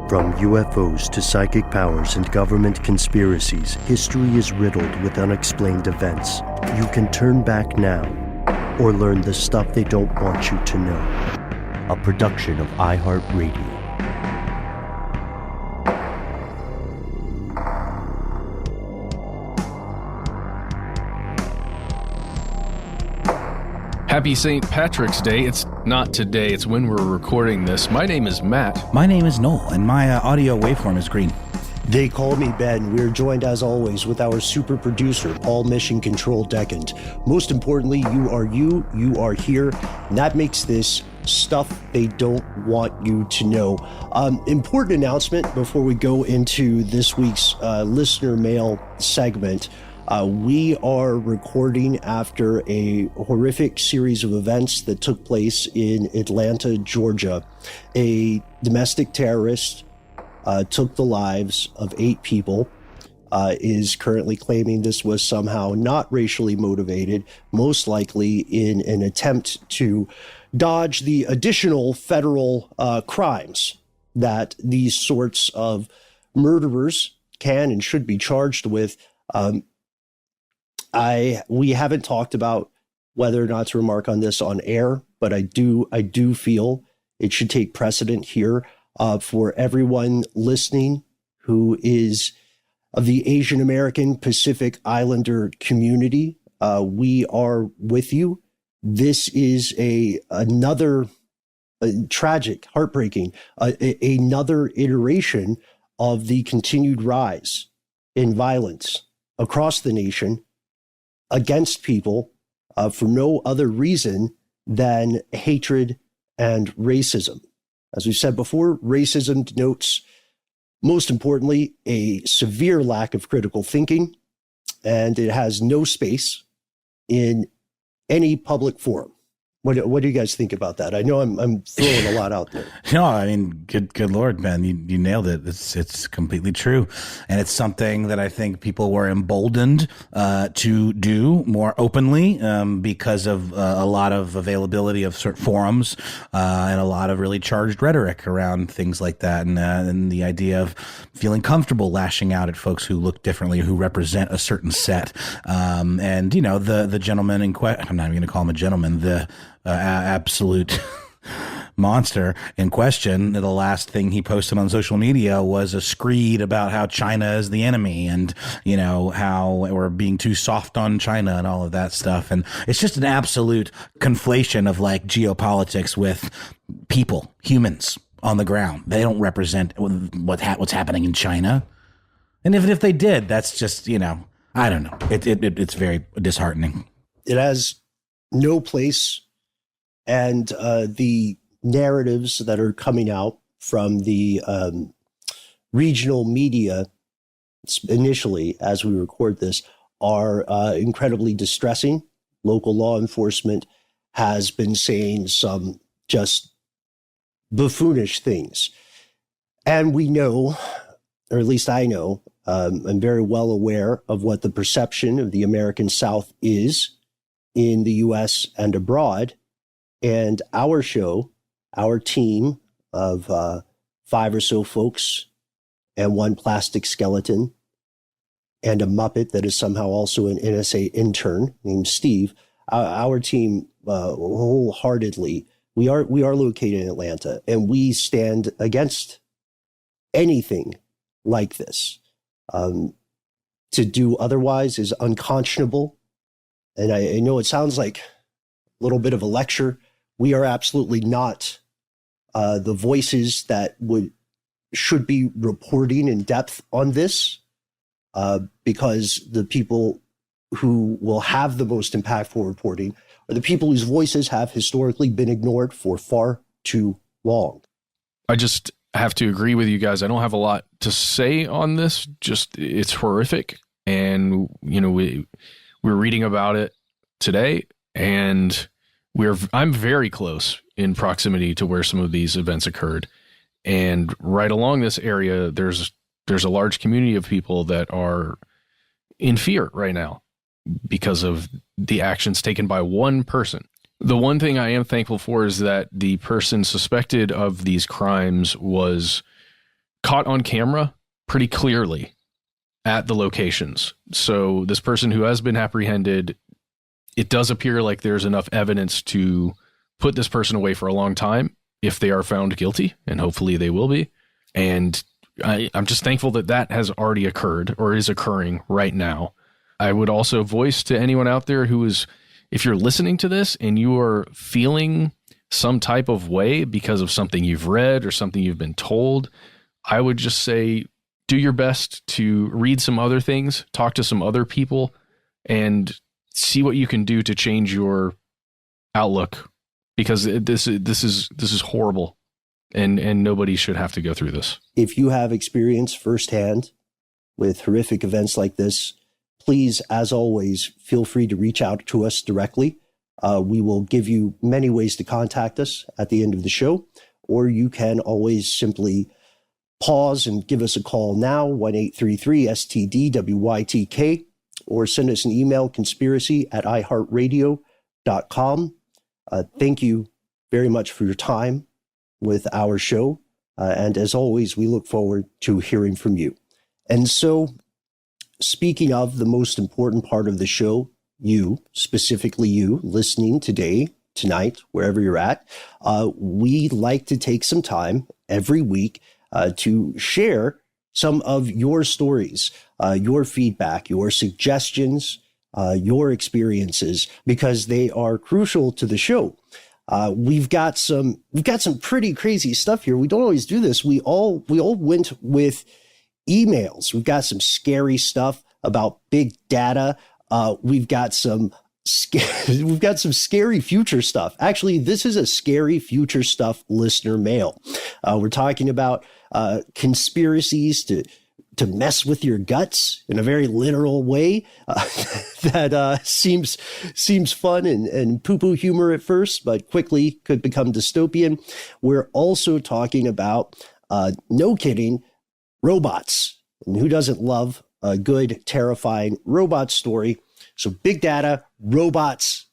From UFOs to psychic powers and government conspiracies, history is riddled with unexplained events. You can turn back now or learn the stuff they don't want you to know. A production of iHeartRadio. Happy St. Patrick's Day. It's not today, it's when we're recording this. My name is Matt. My name is Noel, and my audio waveform is green. They call me Ben. We're joined, as always, with our super producer, Paul Mission Control Decant. Most importantly, you are here, and that makes this stuff they don't want you to know. Important announcement before we go into this week's listener mail segment. We are recording after a horrific series of events that took place in Atlanta, Georgia. A domestic terrorist took the lives of 8 people, is currently claiming this was somehow not racially motivated, most likely in an attempt to dodge the additional federal crimes that these sorts of murderers can and should be charged with. We haven't talked about whether or not to remark on this on air, but I do feel it should take precedent here for everyone listening who is of the Asian American Pacific Islander community. We are with you. This is another tragic, heartbreaking, another iteration of the continued rise in violence across the nation against people for no other reason than hatred and racism. As we've said before, racism denotes, most importantly, a severe lack of critical thinking, and it has no space in any public forum. What do you guys think about that? I know I'm throwing a lot out there. No, I mean, good Lord, Ben, you nailed it. It's completely true. And it's something that I think people were emboldened to do more openly because of a lot of availability of certain forums and a lot of really charged rhetoric around things like that. And the idea of feeling comfortable lashing out at folks who look differently, who represent a certain set. And, you know, the gentleman in question, I'm not even going to call him a gentleman, the absolute monster in question, the last thing he posted on social media was a screed about how China is the enemy and, you know, how we're being too soft on China and all of that stuff. And it's just an absolute conflation of like geopolitics with people, humans on the ground. They don't represent what's happening in China. And even if they did, that's just, you know, I don't know. It's very disheartening. It has no place. And the narratives that are coming out from the regional media initially, as we record this, are incredibly distressing. Local law enforcement has been saying some just buffoonish things. And we know, or at least I know, I'm very well aware of what the perception of the American South is in the U.S. and abroad. And our show, our team of 5 or so folks and 1 plastic skeleton and a Muppet that is somehow also an NSA intern named Steve, our team wholeheartedly, we are located in Atlanta, and we stand against anything like this. To do otherwise is unconscionable. And I know it sounds like a little bit of a lecture. We are absolutely not the voices that should be reporting in depth on this, because the people who will have the most impactful reporting are the people whose voices have historically been ignored for far too long. I just have to agree with you guys. I don't have a lot to say on this. Just it's horrific, and you know we're reading about it today, and I'm very close in proximity to where some of these events occurred. And right along this area, there's a large community of people that are in fear right now because of the actions taken by one person. The one thing I am thankful for is that the person suspected of these crimes was caught on camera pretty clearly at the locations. So this person who has been apprehended, it does appear like there's enough evidence to put this person away for a long time if they are found guilty, and hopefully they will be. And I'm just thankful that that has already occurred or is occurring right now. I would also voice to anyone out there who is, if you're listening to this and you are feeling some type of way because of something you've read or something you've been told, I would just say, do your best to read some other things, talk to some other people, and see what you can do to change your outlook, because this is horrible, and nobody should have to go through this. If you have experience firsthand with horrific events like this, please, as always, feel free to reach out to us directly. We will give you many ways to contact us at the end of the show, or you can always simply pause and give us a call now, 1-833-STDWYTK, or send us an email, conspiracy@iHeartRadio.com. Thank you very much for your time with our show. And as always, we look forward to hearing from you. And so, speaking of the most important part of the show, you, specifically you, listening today, tonight, wherever you're at, we like to take some time every week to share some of your stories, your feedback, your suggestions, your experiences, because they are crucial to the show. We've got some pretty crazy stuff here. We don't always do this. We all went with emails. We've got some scary stuff about big data. We've got some scary future stuff. Actually, this is a scary future stuff listener mail. We're talking about conspiracies to mess with your guts in a very literal way that seems fun and poo-poo humor at first, but quickly could become dystopian. We're also talking about, no kidding, robots. And who doesn't love a good, terrifying robot story? So big data, robots,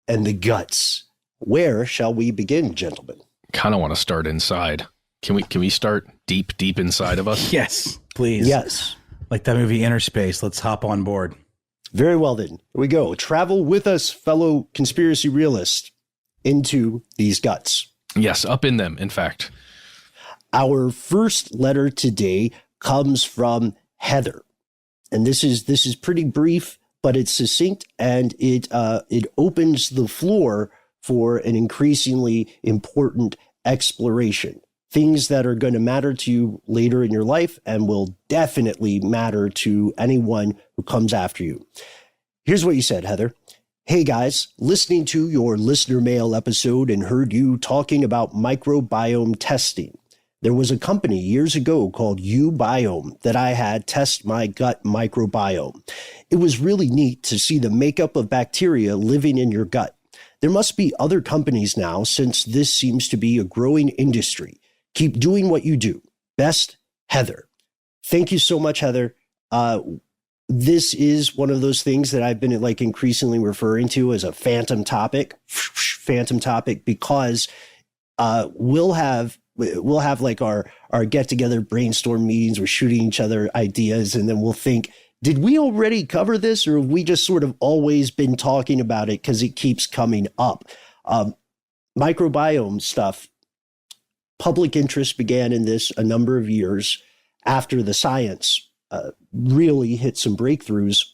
and the guts. Where shall we begin, gentlemen? Kind of want to start inside. Can we start deep inside of us? Yes, please. Yes. Like that movie Inner Space. Let's hop on board. Very well, then. Here we go. Travel with us, fellow conspiracy realists, into these guts. Yes, up in them, in fact. Our first letter today comes from Heather. And this is pretty brief, but it's succinct, and it opens the floor for an increasingly important exploration. Things that are going to matter to you later in your life and will definitely matter to anyone who comes after you. Here's what you said, Heather. Hey guys, listening to your listener mail episode and heard you talking about microbiome testing. There was a company years ago called biome that I had test my gut microbiome. It was really neat to see the makeup of bacteria living in your gut. There must be other companies now, since this seems to be a growing industry. Keep doing what you do. Best, Heather. Thank you so much, Heather. This is one of those things that I've been increasingly referring to as a phantom topic, because we'll have like our get together brainstorm meetings. We're shooting each other ideas, and then we'll think, did we already cover this, or have we just sort of always been talking about it because it keeps coming up? Microbiome stuff. Public interest began in this a number of years after the science really hit some breakthroughs.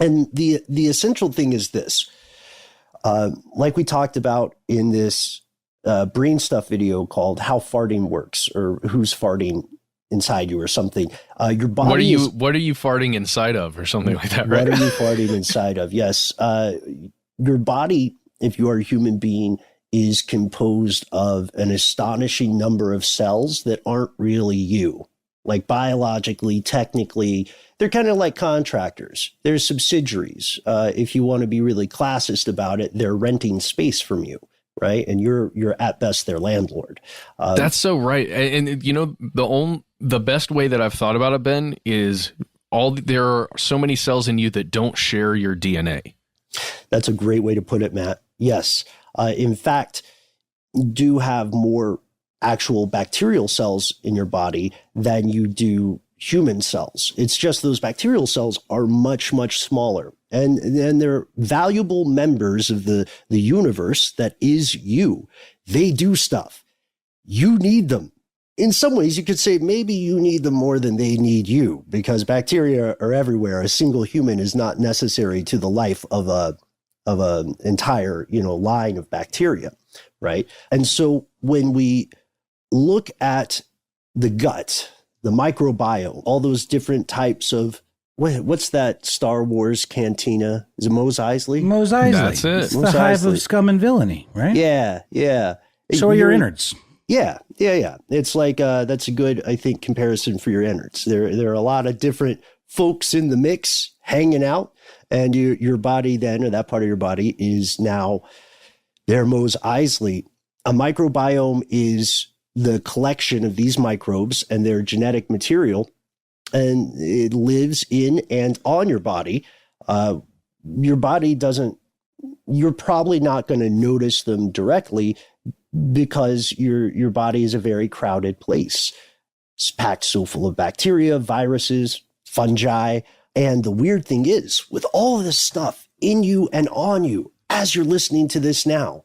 And the essential thing is this, like we talked about in this brain stuff video called How Farting Works, or Who's Farting Inside You, or something. Your body what are you farting inside of, or something like that, right? What are you farting inside of? Yes. Your body, if you are a human being, is composed of an astonishing number of cells that aren't really you. Like biologically, technically, they're kind of like contractors. They're subsidiaries. If you want to be really classist about it, they're renting space from you, right? And you're at best their landlord. That's so right. And you know, the best way that I've thought about it, Ben, is there are so many cells in you that don't share your DNA. That's a great way to put it, Matt. Yes. In fact, do have more actual bacterial cells in your body than you do human cells. It's just those bacterial cells are much, much smaller. And they're valuable members of the universe that is you. They do stuff. You need them. In some ways, you could say maybe you need them more than they need you, because bacteria are everywhere. A single human is not necessary to the life of an entire, line of bacteria, right? And so when we look at the gut, the microbiome, all those different types of, what's that Star Wars cantina? Is it Mos Eisley? Mos Eisley. That's it. It's the hive of scum and villainy, right? Yeah. So are your innards. Yeah. It's like, that's a good, I think, comparison for your innards. There are a lot of different folks in the mix hanging out, and your body then, or that part of your body, is now their Mos Eisley. A microbiome is the collection of these microbes and their genetic material, and it lives in and on your body. Your body doesn't, you're probably not going to notice them directly, because your body is a very crowded place. It's packed so full of bacteria, viruses, fungi. And the weird thing is, with all of this stuff in you and on you, as you're listening to this now,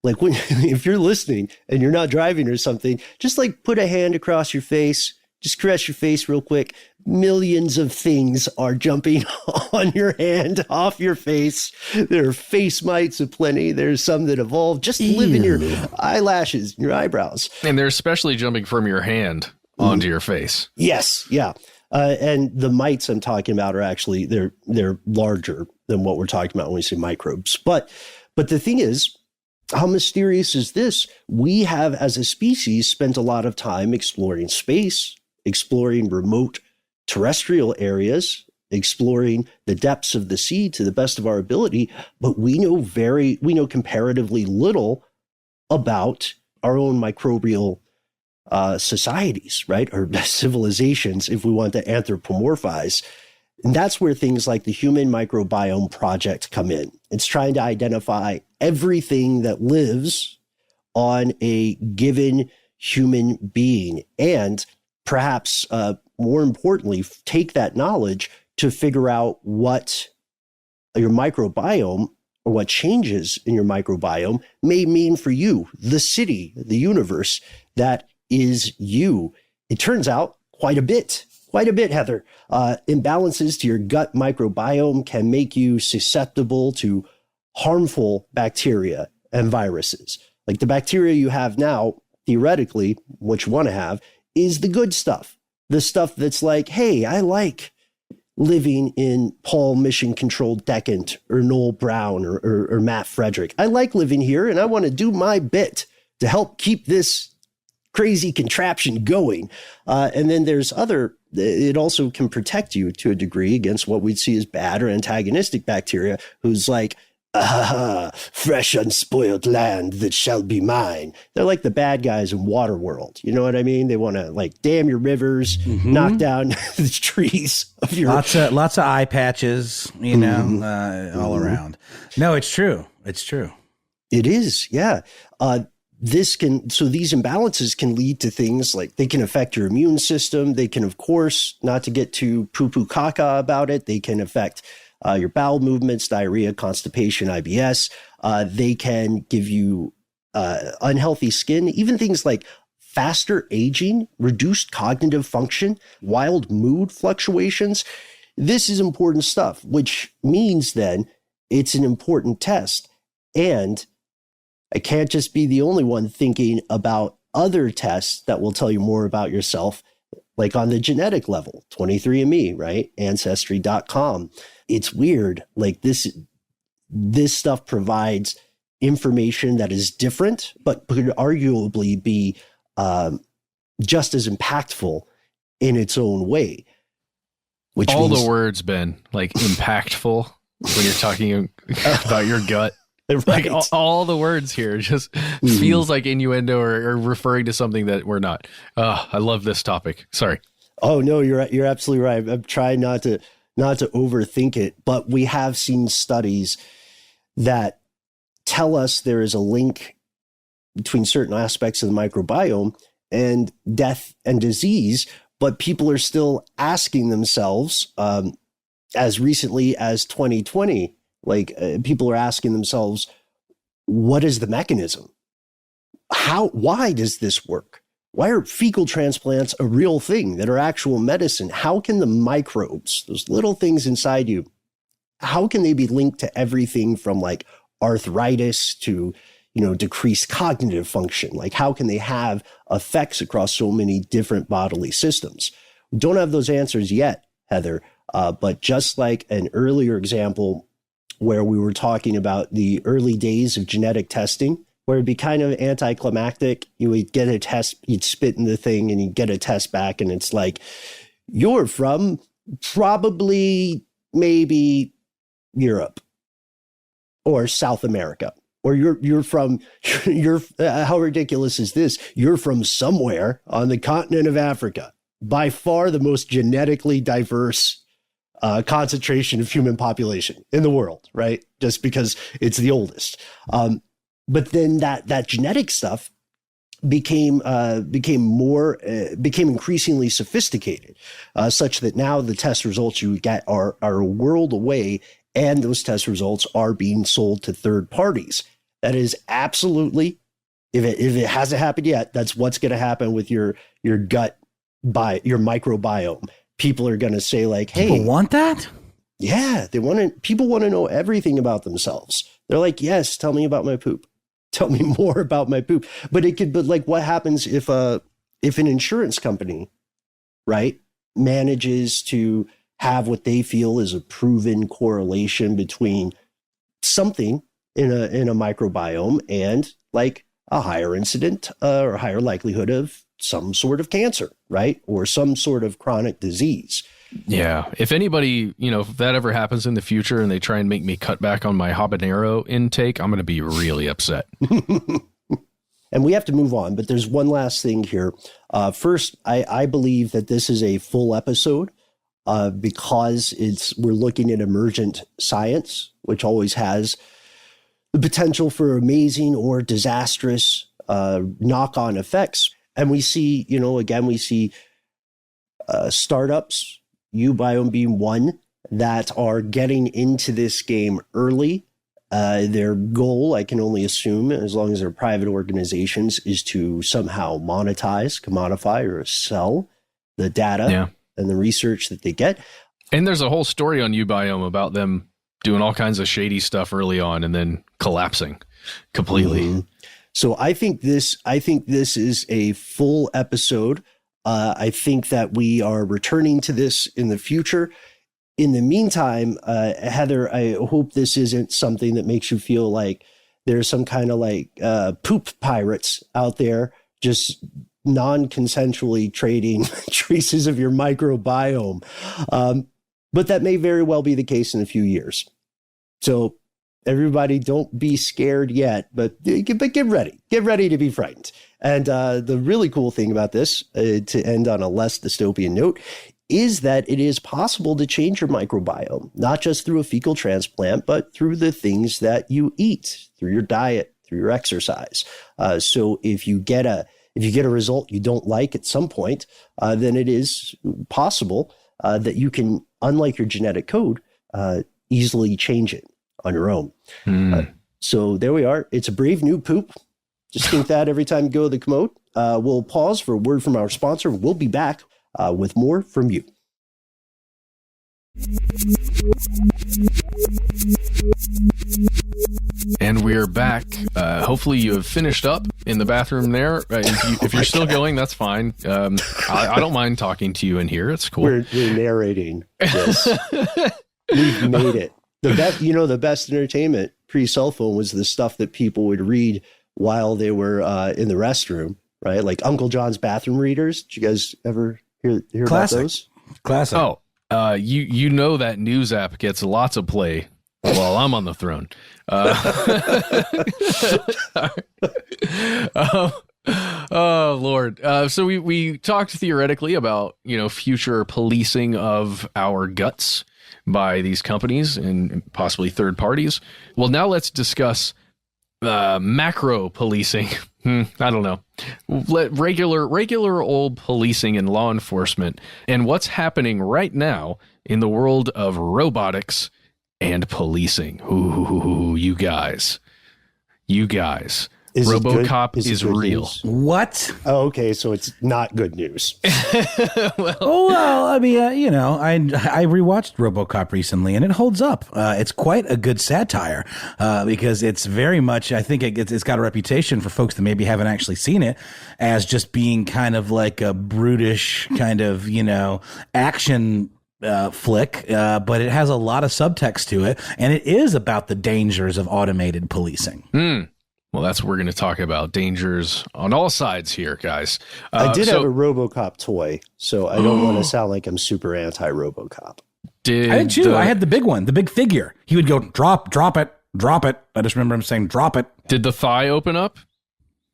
like if you're listening and you're not driving or something, just like put a hand across your face, just caress your face real quick. Millions of things are jumping on your hand, off your face. There are face mites aplenty. There's some that evolved just to live in your eyelashes, your eyebrows. And they're especially jumping from your hand onto your face. Yes. Yeah. And the mites I'm talking about are actually, they're larger than what we're talking about when we say microbes. But the thing is, how mysterious is this? We have, as a species, spent a lot of time exploring space, exploring remote terrestrial areas, exploring the depths of the sea to the best of our ability, but we know comparatively little about our own microbial societies, right? Or civilizations, if we want to anthropomorphize. And that's where things like the Human Microbiome Project come in. It's trying to identify everything that lives on a given human being, and perhaps more importantly, take that knowledge to figure out what your microbiome, or what changes in your microbiome, may mean for you, the city, the universe that is you. It turns out quite a bit, Heather. Imbalances to your gut microbiome can make you susceptible to harmful bacteria and viruses. Like the bacteria you have now, theoretically, what you want to have is the good stuff. The stuff that's like, hey, I like living in Paul Mission Controlled Decant or Noel Brown or Matt Frederick. I like living here, and I want to do my bit to help keep this crazy contraption going. And then there's it also can protect you to a degree against what we'd see as bad or antagonistic bacteria, who's like, fresh unspoiled land that shall be mine. They're like the bad guys in Waterworld. You know what I mean? They want to like dam your rivers, knock down the trees of your lots of eye patches, all around. No, it's true. It's true. It is. Yeah. These imbalances can lead to things like they can affect your immune system. They can, of course, not to get too poo-poo caca about it, they can affect your bowel movements, diarrhea, constipation, IBS. They can give you unhealthy skin, even things like faster aging, reduced cognitive function, wild mood fluctuations. This is important stuff, which means then it's an important test. And I can't just be the only one thinking about other tests that will tell you more about yourself, like on the genetic level, 23andMe, right? Ancestry.com. It's weird. Like this stuff provides information that is different, but could arguably be just as impactful in its own way. Which all means, the words, Ben, like impactful when you're talking about your gut. right. Like all the words here just feels like innuendo or referring to something that we're not. I love this topic. Sorry. Oh no, you're absolutely right. I'm trying not to overthink it, but we have seen studies that tell us there is a link between certain aspects of the microbiome and death and disease. But people are still asking themselves, as recently as 2020, people are asking themselves, what is the mechanism? Why does this work? Why are fecal transplants a real thing that are actual medicine? How can the microbes, those little things inside you, how can they be linked to everything from like arthritis to, decreased cognitive function? Like, how can they have effects across so many different bodily systems? We don't have those answers yet, Heather. But just like an earlier example where we were talking about the early days of genetic testing, where it'd be kind of anticlimactic. You would get a test, you'd spit in the thing and you'd get a test back. And it's like, you're from probably maybe Europe or South America, or you're from, how ridiculous is this? You're from somewhere on the continent of Africa, by far the most genetically diverse concentration of human population in the world, right? Just because it's the oldest. But then that genetic stuff became increasingly sophisticated, such that now the test results you get are a world away, and those test results are being sold to third parties. That is absolutely, if it hasn't happened yet, that's what's going to happen with your gut your microbiome. People are going to say like, hey, people want that? Yeah, people want to know everything about themselves. They're like, yes, tell me about my poop. Tell me more about my poop. But what happens if an insurance company, right, manages to have what they feel is a proven correlation between something in a microbiome and like a higher incident or higher likelihood of some sort of cancer, right? Or some sort of chronic disease. Yeah. If anybody, if that ever happens in the future and they try and make me cut back on my habanero intake, I'm going to be really upset. And we have to move on, but there's one last thing here. First, I believe that this is a full episode because we're looking at emergent science, which always has the potential for amazing or disastrous knock-on effects. And we see, we see startups, uBiome being one, that are getting into this game early. Their goal, I can only assume, as long as they're private organizations, is to somehow monetize, commodify, or sell the data and the research that they get. And there's a whole story on uBiome about them doing all kinds of shady stuff early on and then collapsing completely. Mm-hmm. So I think this is a full episode. I think that we are returning to this in the future. In the meantime, Heather, I hope this isn't something that makes you feel like there's some kind of poop pirates out there just non-consensually trading traces of your microbiome. But that may very well be the case in a few years. So everybody, don't be scared yet, but get ready. Get ready to be frightened. And the really cool thing about this, to end on a less dystopian note, is that it is possible to change your microbiome, not just through a fecal transplant, but through the things that you eat, through your diet, through your exercise. So if you get a result you don't like at some point, then it is possible that you can, unlike your genetic code, easily change it on your own. So there we are. It's a brave new poop. Just think that every time you go to the commode. We'll pause for a word from our sponsor. We'll be back with more from you. And we're back. Hopefully you have finished up in the bathroom there. If you're still going, that's fine. I don't mind talking to you in here. It's cool. We're narrating this. We've made it. The best entertainment pre-cell phone was the stuff that people would read while they were in the restroom, right? Like Uncle John's bathroom readers. Did you guys ever hear about those? Classic. Oh, that news app gets lots of play while I'm on the throne. Oh Lord. So we talked theoretically about, future policing of our guts by these companies and possibly third parties. Well, now let's discuss macro policing. I don't know. Regular old policing and law enforcement, and what's happening right now in the world of robotics and policing. Ooh, you guys. RoboCop is real. News? What? Oh, okay. So it's not good news. Well, I mean, I rewatched RoboCop recently, and it holds up. It's quite a good satire because it's very much. I think it's got a reputation for folks that maybe haven't actually seen it as just being kind of like a brutish kind of action flick, but it has a lot of subtext to it, and it is about the dangers of automated policing. Well, that's what we're going to talk about. Dangers on all sides here, guys. I did have a RoboCop toy, so I don't want to sound like I'm super anti-RoboCop. I did too. I had the big one, the big figure. He would go, drop it. I just remember him saying, drop it. Did the thigh open up?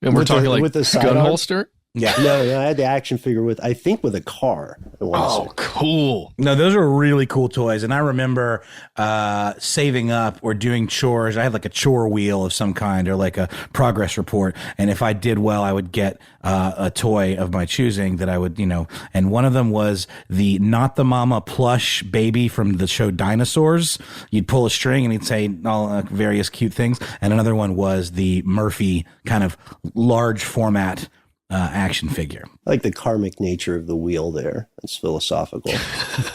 And we're talking like with the gun sidearm? holster? Yeah. No, I had the action figure with a car. Oh, cool. No, those are really cool toys. And I remember saving up or doing chores. I had like a chore wheel of some kind or like a progress report. And if I did well, I would get a toy of my choosing that I would, and one of them was the Not the Mama plush baby from the show Dinosaurs. You'd pull a string and he'd say all various cute things. And another one was the Murphy kind of large format action figure. I like the karmic nature of the wheel there. It's philosophical.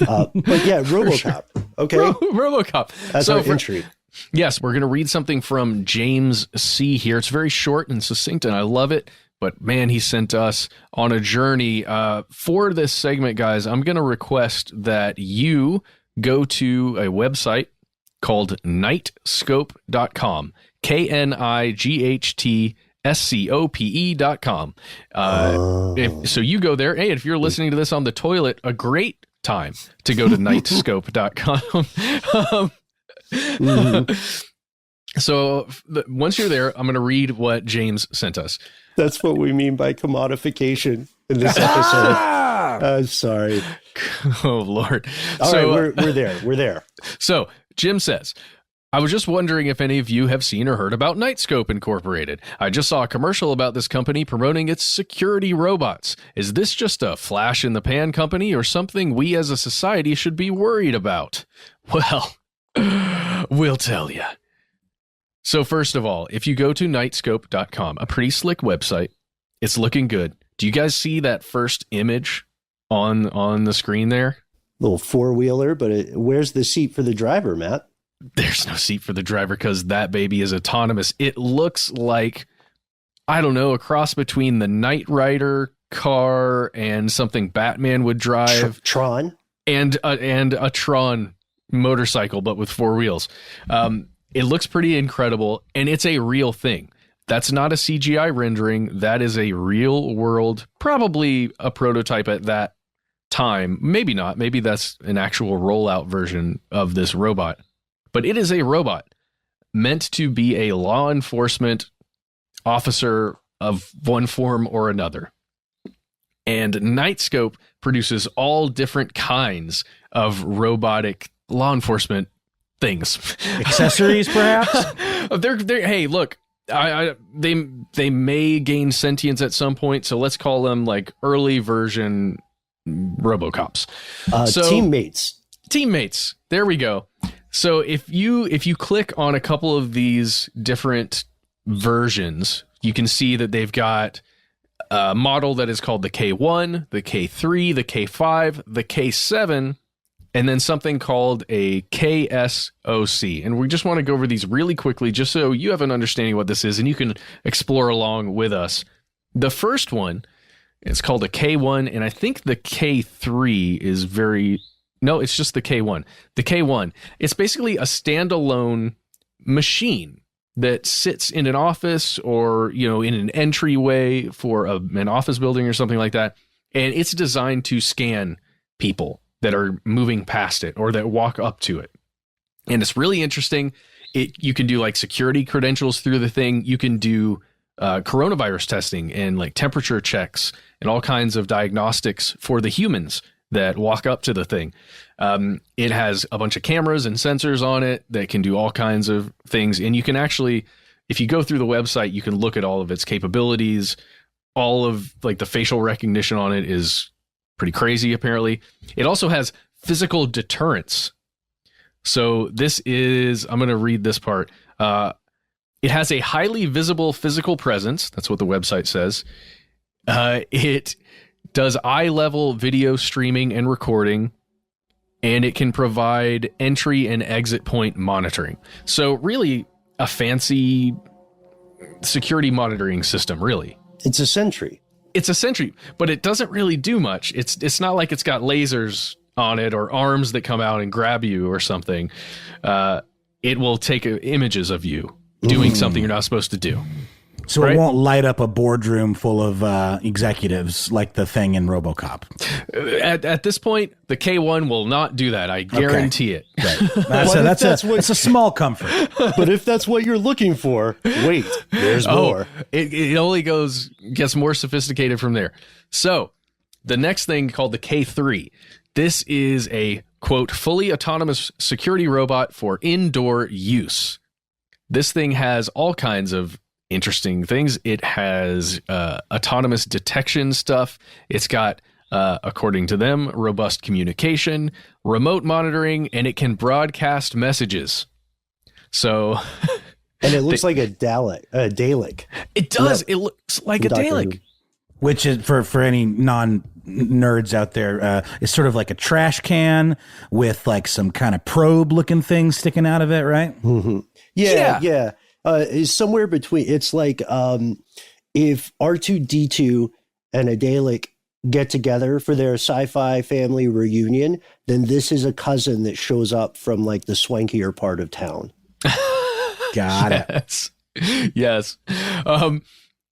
But yeah, RoboCop. Sure. Okay. RoboCop. That's our entry. Yes, we're going to read something from James C. here. It's very short and succinct, and I love it. But man, he sent us on a journey. For this segment, guys, I'm going to request that you go to a website called Knightscope.com. KNIGHTSCOPE.com. So you go there. Hey, if you're listening to this on the toilet, a great time to go to Knightscope.com. So once you're there, I'm going to read what James sent us. That's what we mean by commodification in this episode. I'm sorry. Oh, Lord. All right, we're there. We're there. So Jim says, I was just wondering if any of you have seen or heard about Knightscope Incorporated. I just saw a commercial about this company promoting its security robots. Is this just a flash in the pan company or something we as a society should be worried about? Well, we'll tell you. So first of all, if you go to Knightscope.com, a pretty slick website, it's looking good. Do you guys see that first image on the screen there? Little four-wheeler, but where's the seat for the driver, Matt? There's no seat for the driver because that baby is autonomous. It looks like, I don't know, a cross between the Knight Rider car and something Batman would drive. Tron? And a Tron motorcycle, but with four wheels. It looks pretty incredible, and it's a real thing. That's not a CGI rendering. That is a real world, probably a prototype at that time. Maybe not. Maybe that's an actual rollout version of this robot. But it is a robot meant to be a law enforcement officer of one form or another. And Knightscope produces all different kinds of robotic law enforcement things. Accessories, perhaps? They're hey, look, they may gain sentience at some point, so let's call them like early version RoboCops. Teammates. There we go. So if you click on a couple of these different versions, you can see that they've got a model that is called the K1, the K3, the K5, the K7, and then something called a KSOC. And we just want to go over these really quickly just so you have an understanding of what this is and you can explore along with us. The first one, it's called a K1, and I think the K3 is no, it's just the K1. The K1, it's basically a standalone machine that sits in an office or, in an entryway for an office building or something like that. And it's designed to scan people that are moving past it or that walk up to it. And it's really interesting. You can do like security credentials through the thing. You can do coronavirus testing and like temperature checks and all kinds of diagnostics for the humans that walk up to the thing. It has a bunch of cameras and sensors on it that can do all kinds of things. And you can actually if you go through the website, you can look at all of its capabilities. All of like the facial recognition on it is pretty crazy, apparently. It also has physical deterrence. So this is, I'm going to read this part. It has a highly visible physical presence. That's what the website says. It does eye-level video streaming and recording, and it can provide entry and exit point monitoring. So really a fancy security monitoring system, really. It's a sentry. It's a sentry, but it doesn't really do much. It's not like it's got lasers on it or arms that come out and grab you or something. It will take images of you doing something you're not supposed to do. So right? It won't light up a boardroom full of executives like the thing in RoboCop. At this point, the K1 will not do that. I guarantee it. Right. That's a small comfort. But if that's what you're looking for, wait, there's more. It only gets more sophisticated from there. So the next thing called the K3. This is a, quote, fully autonomous security robot for indoor use. This thing has all kinds of interesting things. It has autonomous detection stuff. It's got, according to them, robust communication, remote monitoring, and it can broadcast messages. So, and it looks like a Dalek. It does. It looks like a Dalek. Which is for any non-nerds out there, is sort of like a trash can with like some kind of probe looking thing sticking out of it, right? Mm-hmm. Yeah. It's somewhere between. It's like if R2-D2 and a Dalek get together for their sci-fi family reunion, then this is a cousin that shows up from like the swankier part of town. Got it. Yes.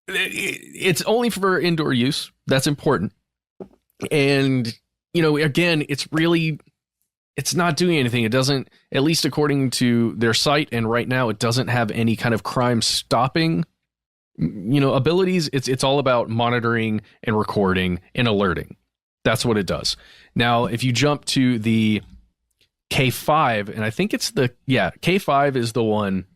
It's only for indoor use. That's important. And, again, it's not doing anything. It doesn't, at least according to their site, and right now it doesn't have any kind of crime stopping, abilities. It's all about monitoring and recording and alerting. That's what it does. Now, if you jump to the K5, and I think it's K5 is the one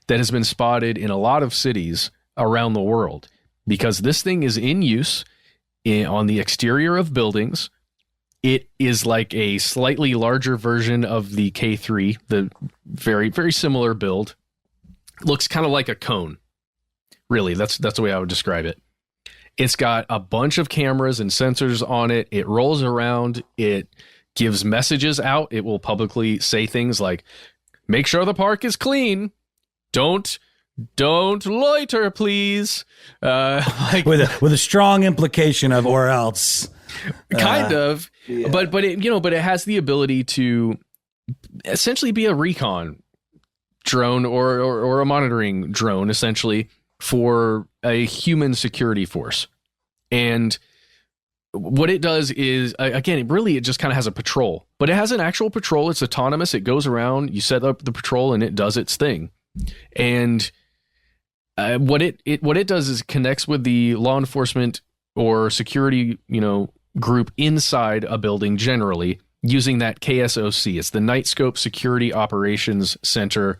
that has been spotted in a lot of cities around the world, because this thing is in use on the exterior of buildings. It is like a slightly larger version of the K3, the very, very similar build. Looks kind of like a cone. Really, that's the way I would describe it. It's got a bunch of cameras and sensors on it. It rolls around. It gives messages out. It will publicly say things like, make sure the park is clean. Don't loiter, please. With a strong implication of or else. Kind of. Yeah. But it has the ability to essentially be a recon drone or a monitoring drone, essentially, for a human security force. And what it does is, again, it just kind of has a patrol. But it has an actual patrol. It's autonomous. It goes around. You set up the patrol, and it does its thing. And what it does is it connects with the law enforcement or security, group inside a building generally using that KSOC. It's the Knightscope Security Operations Center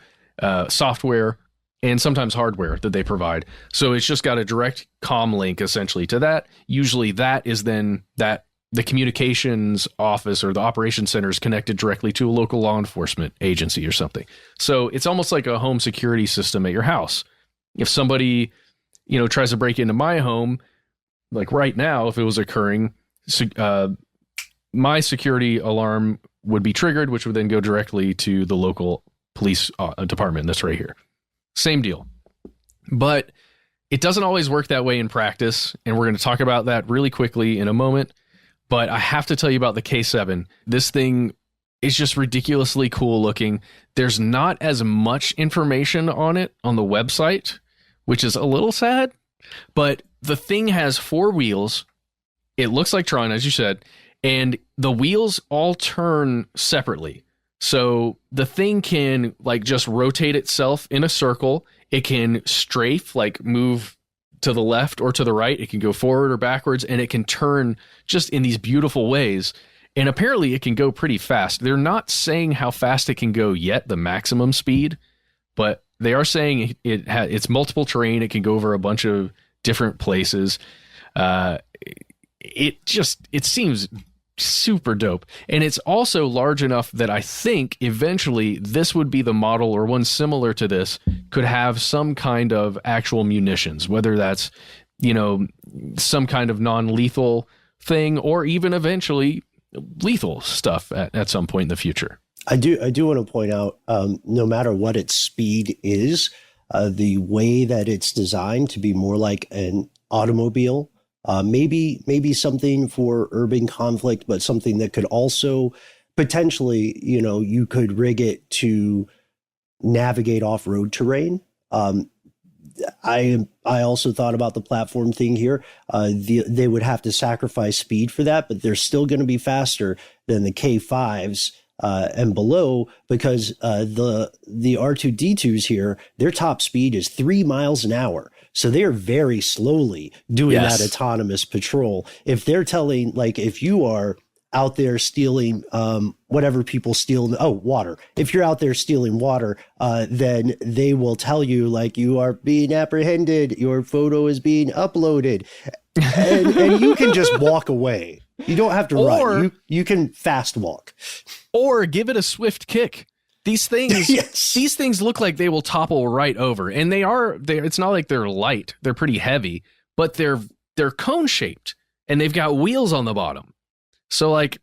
software and sometimes hardware that they provide. So it's just got a direct comm link essentially to that. Usually that is then that the communications office or the operations center is connected directly to a local law enforcement agency or something. So it's almost like a home security system at your house. If somebody, tries to break into my home, like right now, if it was occurring, my security alarm would be triggered, which would then go directly to the local police department that's right here. Same deal. But it doesn't always work that way in practice, and we're going to talk about that really quickly in a moment. But I have to tell you about the K7. This thing is just ridiculously cool looking. There's not as much information on it on the website, which is a little sad. But the thing has 4 wheels. It looks like Tron, as you said, and the wheels all turn separately. So the thing can just rotate itself in a circle. It can strafe, move to the left or to the right. It can go forward or backwards, and it can turn just in these beautiful ways. And apparently it can go pretty fast. They're not saying how fast it can go yet, the maximum speed, but they are saying it's multiple terrain. It can go over a bunch of different places. It seems super dope. And it's also large enough that I think eventually this would be the model, or one similar to this could have some kind of actual munitions, whether that's, some kind of non-lethal thing, or even eventually lethal stuff at some point in the future. I do want to point out, no matter what its speed is, the way that it's designed to be more like an automobile, maybe something for urban conflict, but something that could also potentially, you could rig it to navigate off-road terrain. I also thought about the platform thing here. They would have to sacrifice speed for that, but they're still going to be faster than the K5s and below, because the R2-D2s here, their top speed is 3 miles an hour. So they're very slowly doing that autonomous patrol. If they're telling, like, if you are out there stealing whatever people steal, water. If you're out there stealing water, then they will tell you, like, you are being apprehended, your photo is being uploaded, and you can just walk away. You don't have to run. You can fast walk. Or give it a swift kick. These things, yes. These things look like they will topple right over, and it's not like they're light. They're pretty heavy, but they're cone shaped, and they've got wheels on the bottom. So, like,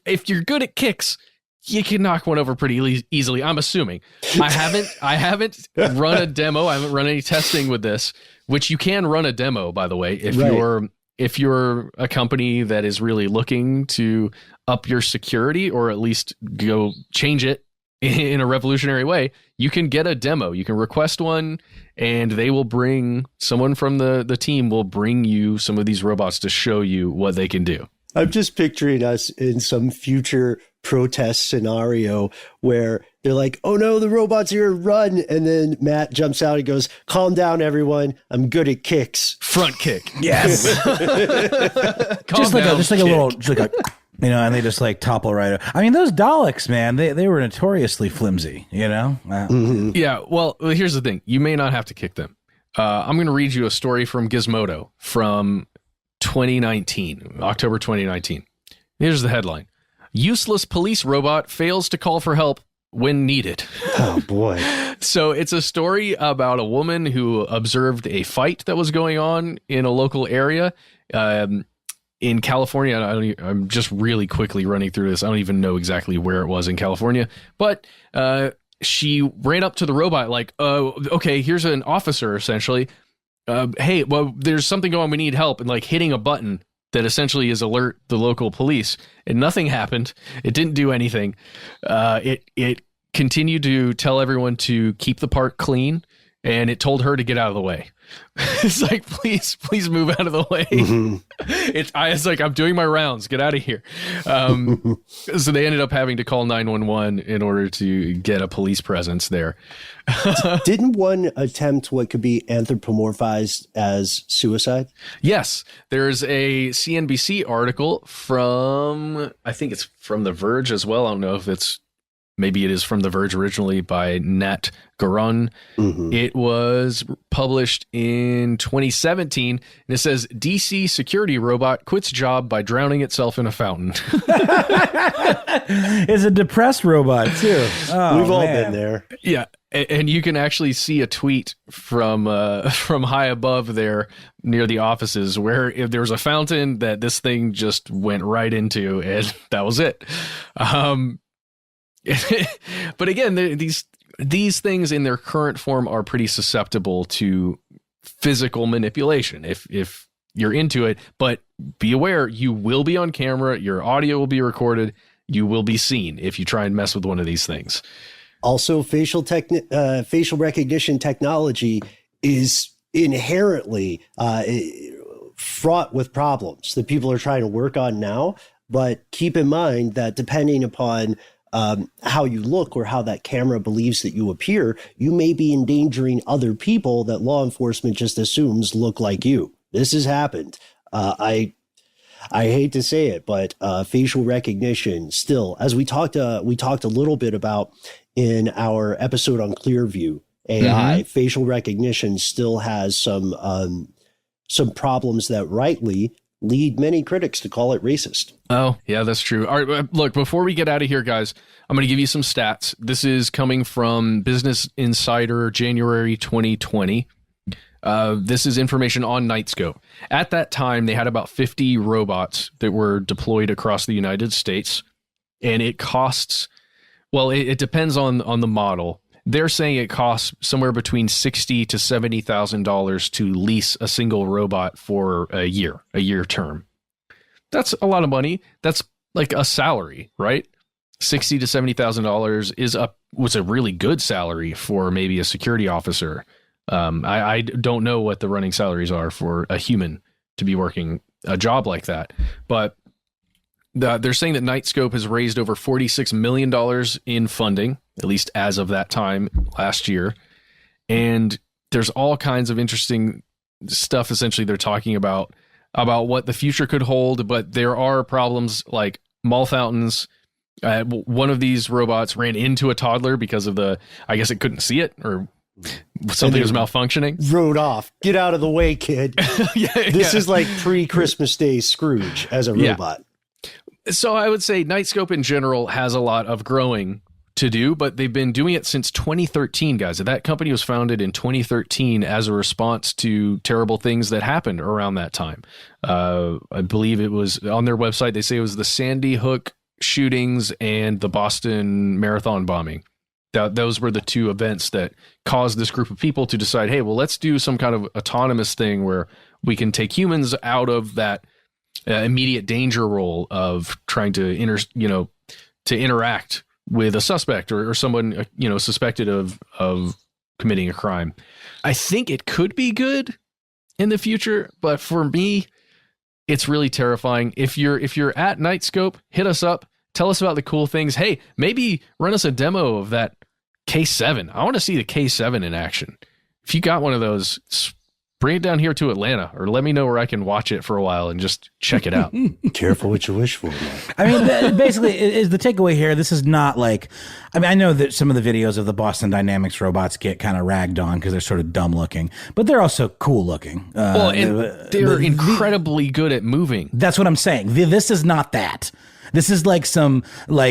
if you're good at kicks, you can knock one over pretty easily. I'm assuming. I haven't run a demo. I haven't run any testing with this, which you can run a demo, by the way, if you're a company that is really looking to up your security, or at least go change it in a revolutionary way. You can get a demo. You can request one, and they will bring someone from the team will bring you some of these robots to show you what they can do. I'm just picturing us in some future protest scenario where they're like, oh no, the robot's here, run. And then Matt jumps out and goes, calm down, everyone. I'm good at kicks. Front kick. Yes. just like a little, and they just like topple right. I mean, those Daleks, man, they were notoriously flimsy, Mm-hmm. Yeah. Well, here's the thing. You may not have to kick them. I'm going to read you a story from Gizmodo from 2019, October 2019. Here's the headline. Useless police robot fails to call for help when needed. Oh, boy. So it's a story about a woman who observed a fight that was going on in a local area in California. I'm just really quickly running through this. I don't even know exactly where it was in California, but she ran up to the robot like, okay, here's an officer, essentially. Hey, well, there's something going on. We need help. And like hitting a button that essentially is alert the local police, and nothing happened. It didn't do anything. It continued to tell everyone to keep the park clean, and it told her to get out of the way. It's like, please move out of the way. Mm-hmm. It's like, I'm doing my rounds. Get out of here. So they ended up having to call 911 in order to get a police presence there. Didn't one attempt what could be anthropomorphized as suicide? Yes. There's a CNBC article from, I think it's from The Verge as well. I don't know if maybe it is from The Verge originally, by Nat Garon. Mm-hmm. It was published in 2017, and it says DC security robot quits job by drowning itself in a fountain. It's a depressed robot too. Oh, we've all been there. Yeah. And you can actually see a tweet from high above there near the offices where if there was a fountain that this thing just went right into, and that was it. But again, these things in their current form are pretty susceptible to physical manipulation if you're into it. But be aware, you will be on camera, your audio will be recorded, you will be seen if you try and mess with one of these things. Also, facial recognition technology is inherently fraught with problems that people are trying to work on now. But keep in mind that depending upon how you look or how that camera believes that you appear, you may be endangering other people that law enforcement just assumes look like you. This has happened. I hate to say it, but facial recognition still, as we talked a little bit about in our episode on Clearview, AI. Facial recognition still has some problems that rightly lead many critics to call it racist. Oh, yeah, that's true. All right, look, before we get out of here, guys, I'm going to give you some stats. This is coming from Business Insider, January 2020. This is information on Knightscope. At that time, they had about 50 robots that were deployed across the United States, and it costs, well, it depends on the model. They're saying it costs somewhere between $60,000 to $70,000 to lease a single robot for a year term. That's a lot of money. That's like a salary, right? $60,000 to $70,000 was a really good salary for maybe a security officer. I don't know what the running salaries are for a human to be working a job like that, but they're saying that Knightscope has raised over $46 million in funding, at least as of that time last year. And there's all kinds of interesting stuff. Essentially, they're talking about what the future could hold, but there are problems like mall fountains. One of these robots ran into a toddler because of I guess it couldn't see it or something was malfunctioning. Rode off. Get out of the way, kid. This is like pre-Christmas Day Scrooge as a robot. So I would say Knightscope in general has a lot of growing to do, but they've been doing it since 2013, guys. That company was founded in 2013 as a response to terrible things that happened around that time. I believe it was on their website. They say it was the Sandy Hook shootings and the Boston Marathon bombing. Those were the two events that caused this group of people to decide, hey, well, let's do some kind of autonomous thing where we can take humans out of that immediate danger role of trying to interact with a suspect or someone suspected of committing a crime. I think it could be good in the future, but for me, it's really terrifying. If you're at Knightscope, hit us up. Tell us about the cool things. Hey, maybe run us a demo of that K7. I want to see the K7 in action. If you got one of those, bring it down here to Atlanta, or let me know where I can watch it for a while and just check it out. Careful what you wish for, man. I mean, basically, is the takeaway here, this is not like, I mean, I know that some of the videos of the Boston Dynamics robots get kind of ragged on because they're sort of dumb looking, but they're also cool looking. They're incredibly good at moving. That's what I'm saying. This is not that. This is like some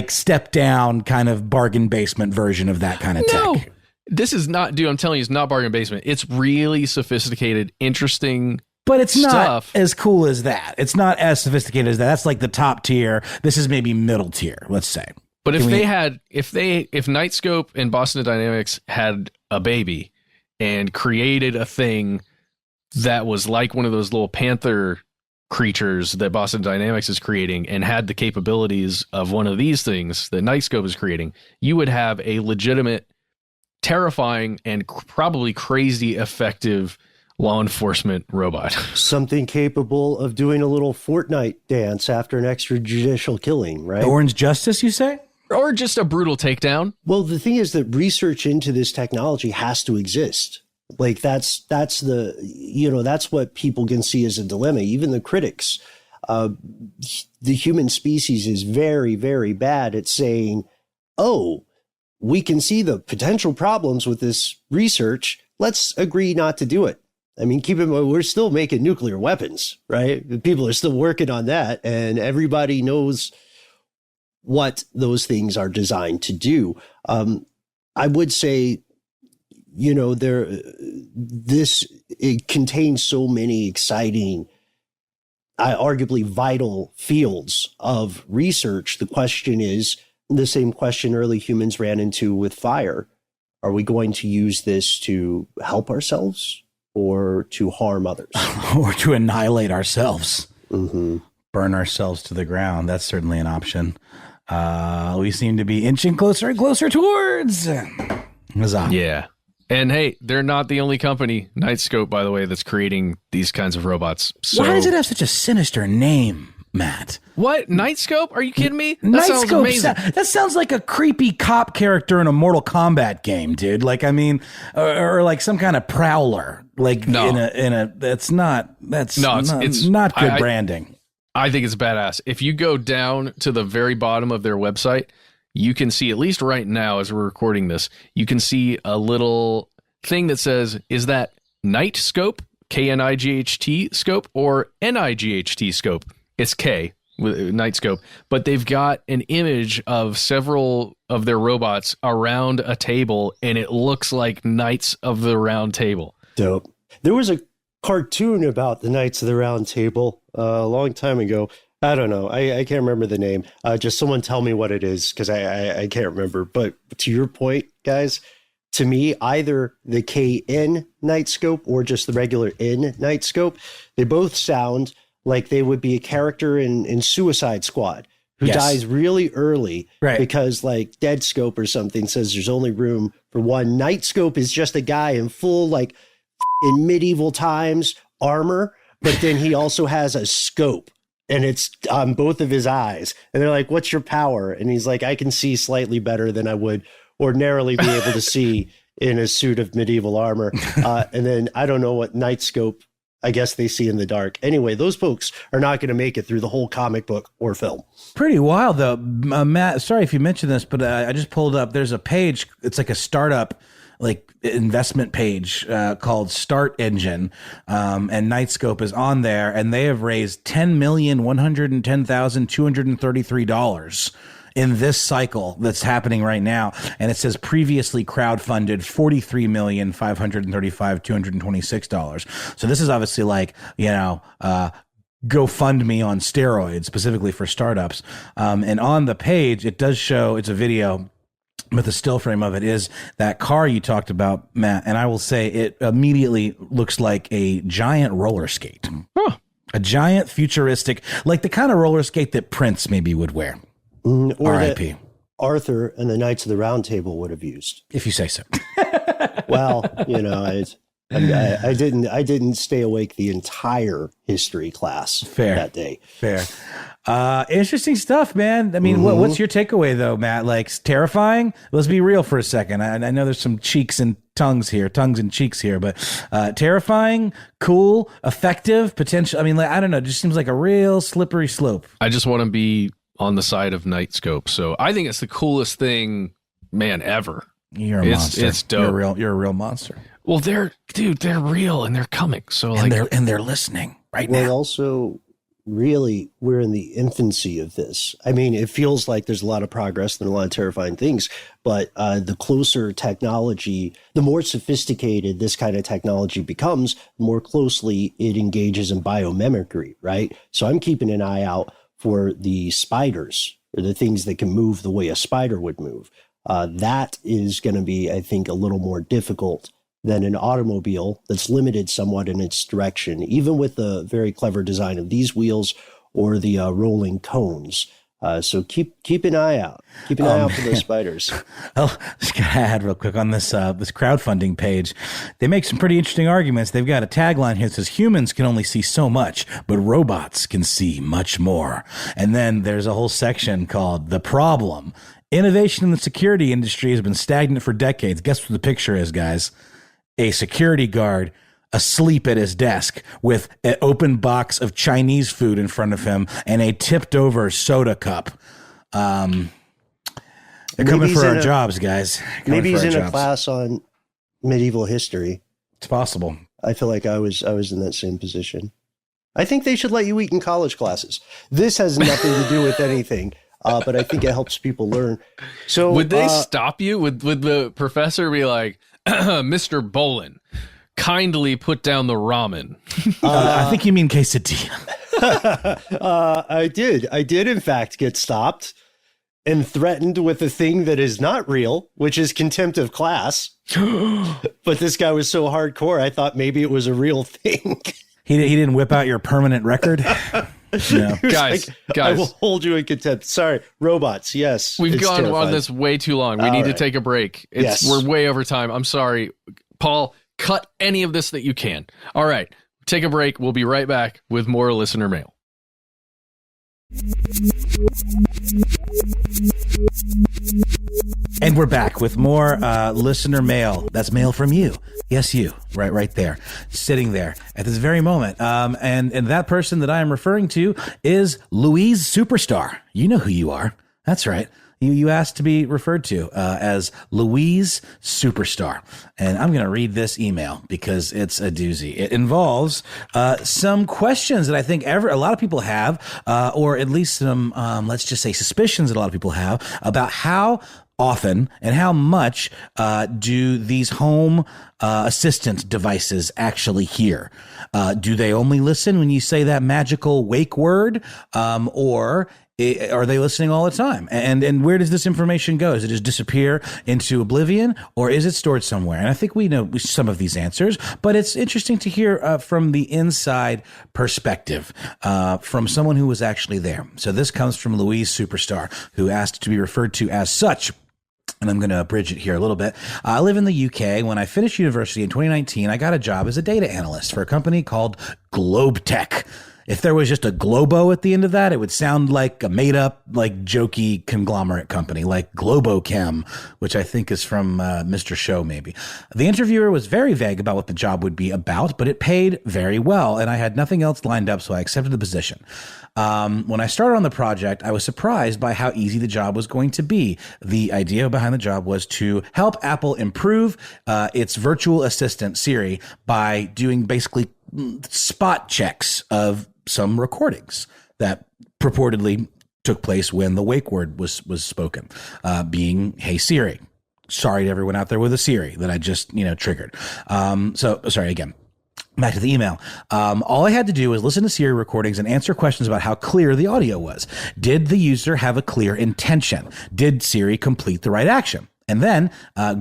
step down kind of bargain basement version of that kind of tech. This is not, dude, I'm telling you, it's not bargain basement. It's really sophisticated, interesting But it's stuff. Not as cool as that. It's not as sophisticated as that. That's like the top tier. This is maybe middle tier, let's say. But if Knightscope and Boston Dynamics had a baby and created a thing that was like one of those little panther creatures that Boston Dynamics is creating and had the capabilities of one of these things that Knightscope is creating, you would have a legitimate, terrifying, and probably crazy effective law enforcement robot. Something capable of doing a little Fortnite dance after an extrajudicial killing, right? Orange Justice, you say? Or just a brutal takedown. Well, the thing is that research into this technology has to exist. Like that's what people can see as a dilemma. Even the critics, the human species is very, very bad at saying, oh, we can see the potential problems with this research. Let's agree not to do it. I mean, keep in mind, we're still making nuclear weapons, right? People are still working on that, and everybody knows what those things are designed to do. I would say, it contains so many exciting, arguably vital fields of research. The question is the same question early humans ran into with fire. Are we going to use this to help ourselves or to harm others? Or to annihilate ourselves? Mm-hmm. Burn ourselves to the ground. That's certainly an option. We seem to be inching closer and closer towards. Huzzah. Yeah. And hey, they're not the only company, Knightscope, by the way, that's creating these kinds of robots. So, why does it have such a sinister name, Matt? What? Knightscope? Are you kidding me? That sounds amazing. That sounds like a creepy cop character in a Mortal Kombat game, dude. Like, I mean, or like some kind of prowler. Like no. That's not good branding. I think it's badass. If you go down to the very bottom of their website, you can see, at least right now as we're recording this, you can see a little thing that says, is that Knightscope, Knight scope, or NIGHT scope? It's K, with Knightscope. But they've got an image of several of their robots around a table, and it looks like Knights of the Round Table. Dope. There was a cartoon about the Knights of the Round Table a long time ago. I don't know. I can't remember the name. Just someone tell me what it is, because I can't remember. But to your point, guys, to me, either the KN Knightscope or just the regular N Knightscope, they both sound like they would be a character in Suicide Squad who dies really early because like Dead Scope or something says there's only room for one. Knightscope is just a guy in full, like, in medieval times armor, but then he also has a scope and it's on both of his eyes. And they're like, what's your power? And he's like, I can see slightly better than I would ordinarily be able to see in a suit of medieval armor. And then I don't know what Knightscope, I guess they see in the dark. Anyway, those folks are not going to make it through the whole comic book or film. Pretty wild, though. Matt, sorry if you mentioned this, but I just pulled up. There's a page. It's like a startup, like investment page called Start Engine, and Knightscope is on there, and they have raised $10,110,233 in this cycle that's happening right now. And it says previously crowdfunded $43,535,226. So this is obviously like, GoFundMe on steroids, specifically for startups. And on the page, it does show, it's a video, but the still frame of it is that car you talked about, Matt. And I will say it immediately looks like a giant roller skate. Huh. A giant futuristic, like the kind of roller skate that Prince maybe would wear. Or R.I.P. Arthur and the Knights of the Round Table would have used. If you say so. Well, I didn't stay awake the entire history class that day. Fair. Interesting stuff, man. I mean, what's your takeaway though, Matt? Like, terrifying? Let's be real for a second. I know there's some tongues and cheeks here, but terrifying, cool, effective, potential. I mean, like, I don't know. It just seems like a real slippery slope. I just want to be on the side of Knightscope. So I think it's the coolest thing, man, ever. You're a monster. It's dope. You're a real monster. Well, they're real and they're coming. So they're listening right now. Well, also, really, we're in the infancy of this. I mean, it feels like there's a lot of progress and a lot of terrifying things, but the closer technology, the more sophisticated this kind of technology becomes, the more closely it engages in biomimicry, right? So I'm keeping an eye out for the spiders, or the things that can move the way a spider would move. That is going to be, I think, a little more difficult than an automobile that's limited somewhat in its direction, even with the very clever design of these wheels or the rolling cones. So keep an eye out. Keep an eye out for those spiders. Oh, just gotta add real quick on this this crowdfunding page. They make some pretty interesting arguments. They've got a tagline here that says humans can only see so much, but robots can see much more. And then there's a whole section called The Problem. Innovation in the security industry has been stagnant for decades. Guess what the picture is, guys? A security guard asleep at his desk with an open box of Chinese food in front of him and a tipped over soda cup. They're coming for our jobs, guys. Maybe he's in a class on medieval history. It's possible. I feel like I was in that same position. I think they should let you eat in college classes. This has nothing to do with anything. But I think it helps people learn. So would they stop you? Would the professor be like, Mr. Bolin, kindly put down the ramen? I think you mean quesadilla. I did in fact get stopped and threatened with a thing that is not real, which is contempt of class. But this guy was so hardcore, I thought maybe it was a real thing. He didn't whip out your permanent record? No. Guys, I will hold you in contempt. Sorry, robots. Yes, we've gone on this way too long. We need to take a break. We're way over time. I'm sorry, Paul. Cut any of this that you can. All right, take a break. We'll be right back with more listener mail. And we're back with more listener mail. That's mail from you. Yes, you. Right there. Sitting there at this very moment. And that person that I am referring to is Louise Superstar. You know who you are. That's right. you asked to be referred to as Louise Superstar. And I'm going to read this email because it's a doozy. It involves some questions that I think a lot of people have, or at least some, let's just say, suspicions that a lot of people have about how often and how much do these home assistant devices actually hear? Do they only listen when you say that magical wake word, or are they listening all the time? And where does this information go? Does it just disappear into oblivion, or is it stored somewhere? And I think we know some of these answers, but it's interesting to hear from the inside perspective from someone who was actually there. So this comes from Louise Superstar, who asked to be referred to as such. And I'm going to abridge it here a little bit. I live in the UK. When I finished university in 2019, I got a job as a data analyst for a company called GlobeTech. If there was just a Globo at the end of that, it would sound like a made-up, like, jokey conglomerate company, like Globochem, which I think is from Mr. Show, maybe. The interviewer was very vague about what the job would be about, but it paid very well, and I had nothing else lined up, so I accepted the position. When I started on the project, I was surprised by how easy the job was going to be. The idea behind the job was to help Apple improve its virtual assistant, Siri, by doing basically spot checks of some recordings that purportedly took place when the wake word was spoken, being, "Hey Siri." Sorry to everyone out there with a Siri that I just, triggered. So sorry again. Back to the email. All I had to do was listen to Siri recordings and answer questions about how clear the audio was. Did the user have a clear intention? Did Siri complete the right action? And then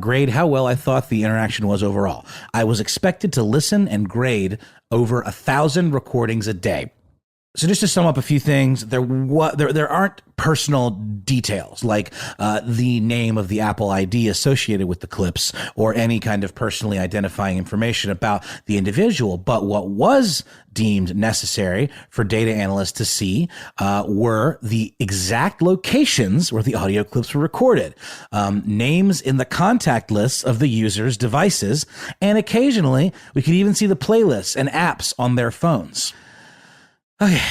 grade how well I thought the interaction was overall. I was expected to listen and grade over 1,000 recordings a day. So just to sum up a few things, there aren't personal details like the name of the Apple ID associated with the clips or any kind of personally identifying information about the individual. But what was deemed necessary for data analysts to see were the exact locations where the audio clips were recorded, names in the contact lists of the user's devices, and occasionally we could even see the playlists and apps on their phones. Okay.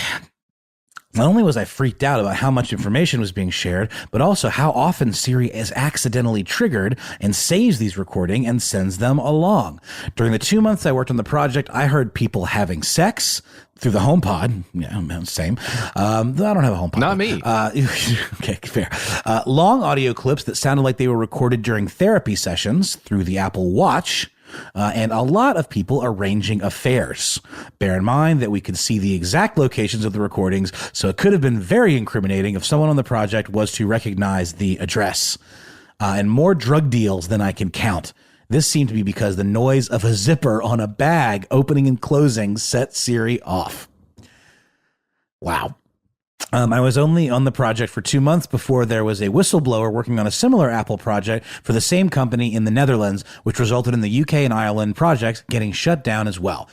Not only was I freaked out about how much information was being shared, but also how often Siri is accidentally triggered and saves these recordings and sends them along. During the 2 months I worked on the project, I heard people having sex through the HomePod. Yeah, same. I don't have a HomePod. Not me. Okay, fair. Long audio clips that sounded like they were recorded during therapy sessions through the Apple Watch. And a lot of people arranging affairs. Bear in mind that we could see the exact locations of the recordings, so it could have been very incriminating if someone on the project was to recognize the address. And more drug deals than I can count. This seemed to be because the noise of a zipper on a bag opening and closing set Siri off. Wow. I was only on the project for 2 months before there was a whistleblower working on a similar Apple project for the same company in the Netherlands, which resulted in the UK and Ireland projects getting shut down as well.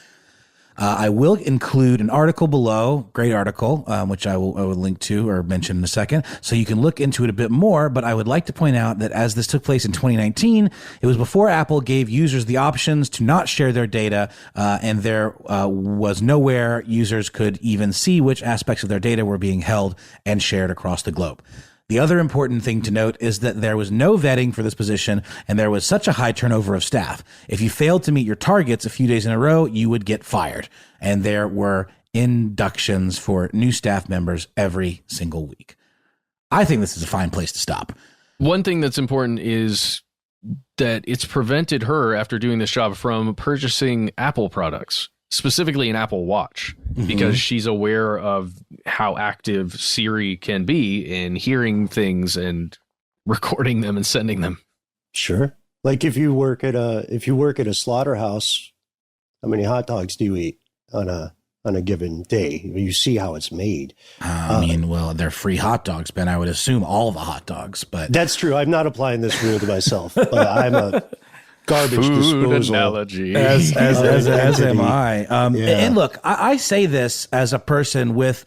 I will include an article below, great article, which I will link to or mention in a second, so you can look into it a bit more. But I would like to point out that as this took place in 2019, it was before Apple gave users the options to not share their data, and there was nowhere users could even see which aspects of their data were being held and shared across the globe. The other important thing to note is that there was no vetting for this position, and there was such a high turnover of staff. If you failed to meet your targets a few days in a row, you would get fired. And there were inductions for new staff members every single week. I think this is a fine place to stop. One thing that's important is that it's prevented her, after doing this job, from purchasing Apple products, specifically an Apple Watch, because she's aware of how active Siri can be in hearing things and recording them and sending them. Sure. Like if you work at a slaughterhouse, how many hot dogs do you eat on a given day? You see how it's made. Well, they're free hot dogs, Ben. I would assume all the hot dogs, but that's true. I'm not applying this rule to myself, but I'm a garbage Food disposal analogy. As am I. And look, I say this as a person with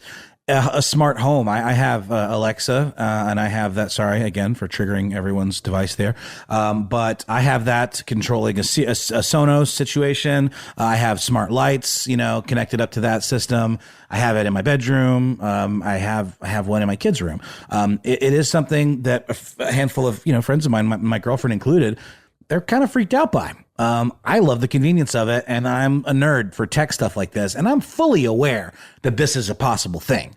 A smart home. I have Alexa, and I have that. Sorry again for triggering everyone's device there, but I have that controlling a Sonos situation. I have smart lights, connected up to that system. I have it in my bedroom. I have one in my kids' room. It is something that a handful of friends of mine, my girlfriend included, they're kind of freaked out by. I love the convenience of it, and I'm a nerd for tech stuff like this, and I'm fully aware that this is a possible thing.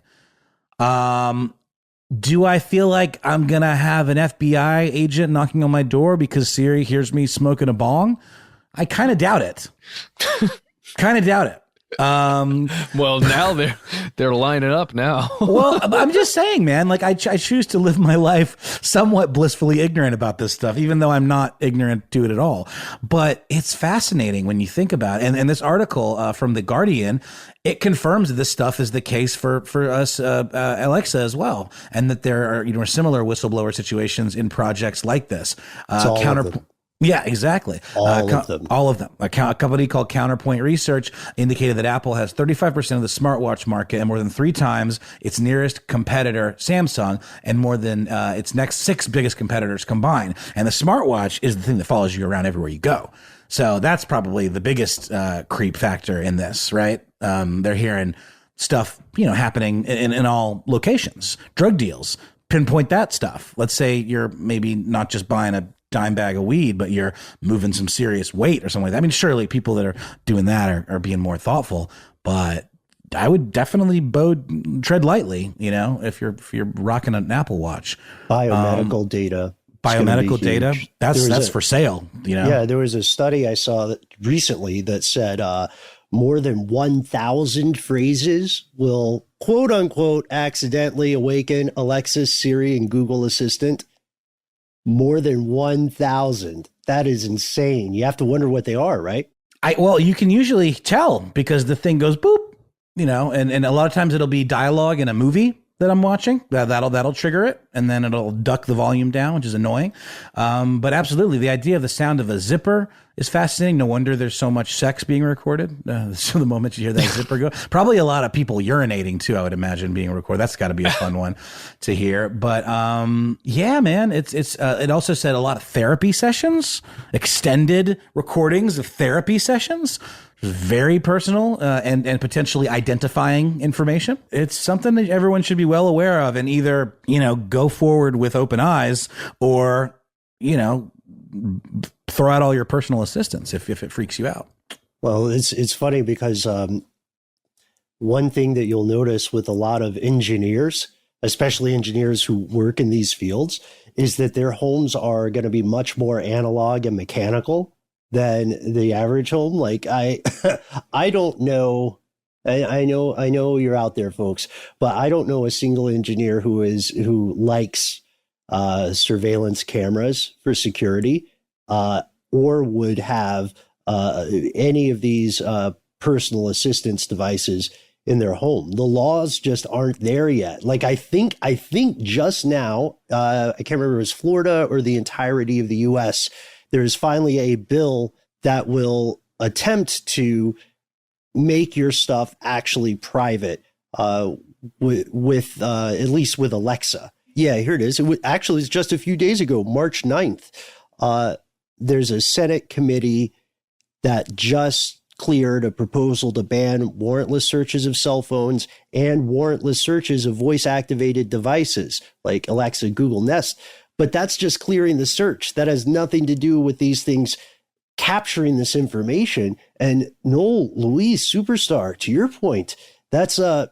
Do I feel like I'm going to have an FBI agent knocking on my door because Siri hears me smoking a bong? I kind of doubt it. Well, now they're lining up now. Well, I'm just saying, man, like I choose to live my life somewhat blissfully ignorant about this stuff, even though I'm not ignorant to it at all. But it's fascinating when you think about it. And this article from The Guardian, it confirms that this stuff is the case for us, Alexa as well. And that there are, similar whistleblower situations in projects like this. Yeah, exactly. All of them. All of them. A company called Counterpoint Research indicated that Apple has 35% of the smartwatch market and more than 3 times its nearest competitor, Samsung, and more than its next 6 biggest competitors combined. And the smartwatch is the thing that follows you around everywhere you go. So that's probably the biggest creep factor in this, right? They're hearing stuff, happening in all locations. Drug deals. Pinpoint that stuff. Let's say you're maybe not just buying a dime bag of weed, but you're moving some serious weight or something like that. I mean, surely people that are doing that are being more thoughtful, but I would definitely tread lightly, if you're rocking an Apple Watch. Biomedical data. Biomedical data. That's for sale, Yeah, there was a study I saw recently that said more than 1,000 phrases will quote unquote accidentally awaken Alexa, Siri, and Google Assistant. More than 1,000. That is insane. You have to wonder what they are, right? Well, you can usually tell because the thing goes boop, and a lot of times it'll be dialogue in a movie that I'm watching. That'll trigger it, and then it'll duck the volume down, which is annoying. But absolutely, the idea of the sound of a zipper is fascinating. No wonder there's so much sex being recorded. So the moment you hear that zipper go, probably a lot of people urinating too, I would imagine, being recorded. That's got to be a fun one to hear. But yeah, man, it also said a lot of therapy sessions, extended recordings of therapy sessions. Very personal and potentially identifying information. It's something that everyone should be well aware of and either, go forward with open eyes or, throw out all your personal assistance if it freaks you out. Well, it's funny because one thing that you'll notice with a lot of engineers, especially engineers who work in these fields, is that their homes are going to be much more analog and mechanical than the average home. Like I don't know. I know you're out there, folks, but I don't know a single engineer who likes surveillance cameras for security, or would have any of these personal assistance devices in their home. The laws just aren't there yet. Like I think just now, I can't remember if it was Florida or the entirety of the U.S., there's finally a bill that will attempt to make your stuff actually private with at least with Alexa. Yeah, here it is. Actually, it's just a few days ago, March 9th. There's a Senate committee that just cleared a proposal to ban warrantless searches of cell phones and warrantless searches of voice-activated devices like Alexa, Google Nest. But that's just clearing the search. That has nothing to do with these things capturing this information. And Noel, Louise, superstar, to your point, that's the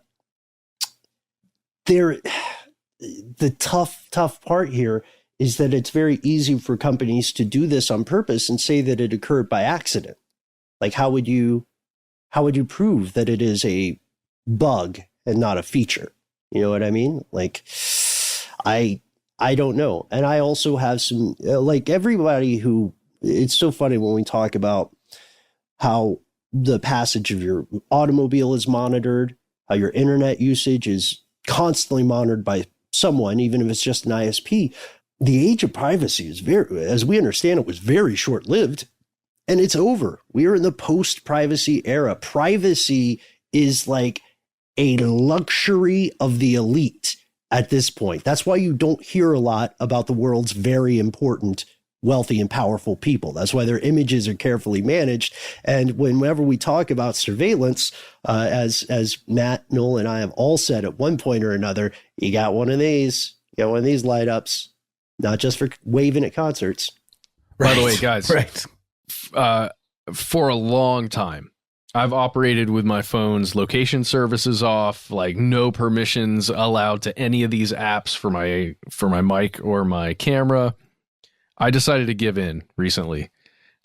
tough part here is that it's very easy for companies to do this on purpose and say that it occurred by accident. Like, how would you prove that it is a bug and not a feature? You know what I mean? Like, I don't know. And I also have some, like everybody who, it's so funny when we talk about how the passage of your automobile is monitored, how your internet usage is constantly monitored by someone, even if it's just an ISP. The age of privacy is very, as we understand it, was very short-lived, and it's over. We are in the post-privacy era. Privacy is like a luxury of the elite at this point. That's why you don't hear a lot about the world's very important, wealthy and powerful people. That's why their images are carefully managed. And whenever we talk about surveillance, as Matt, Noel, and I have all said at one point or another, you got one of these light ups, not just for waving at concerts. By the way, guys, right. For a long time, I've operated with my phone's location services off, like no permissions allowed to any of these apps for my mic or my camera. I decided to give in recently.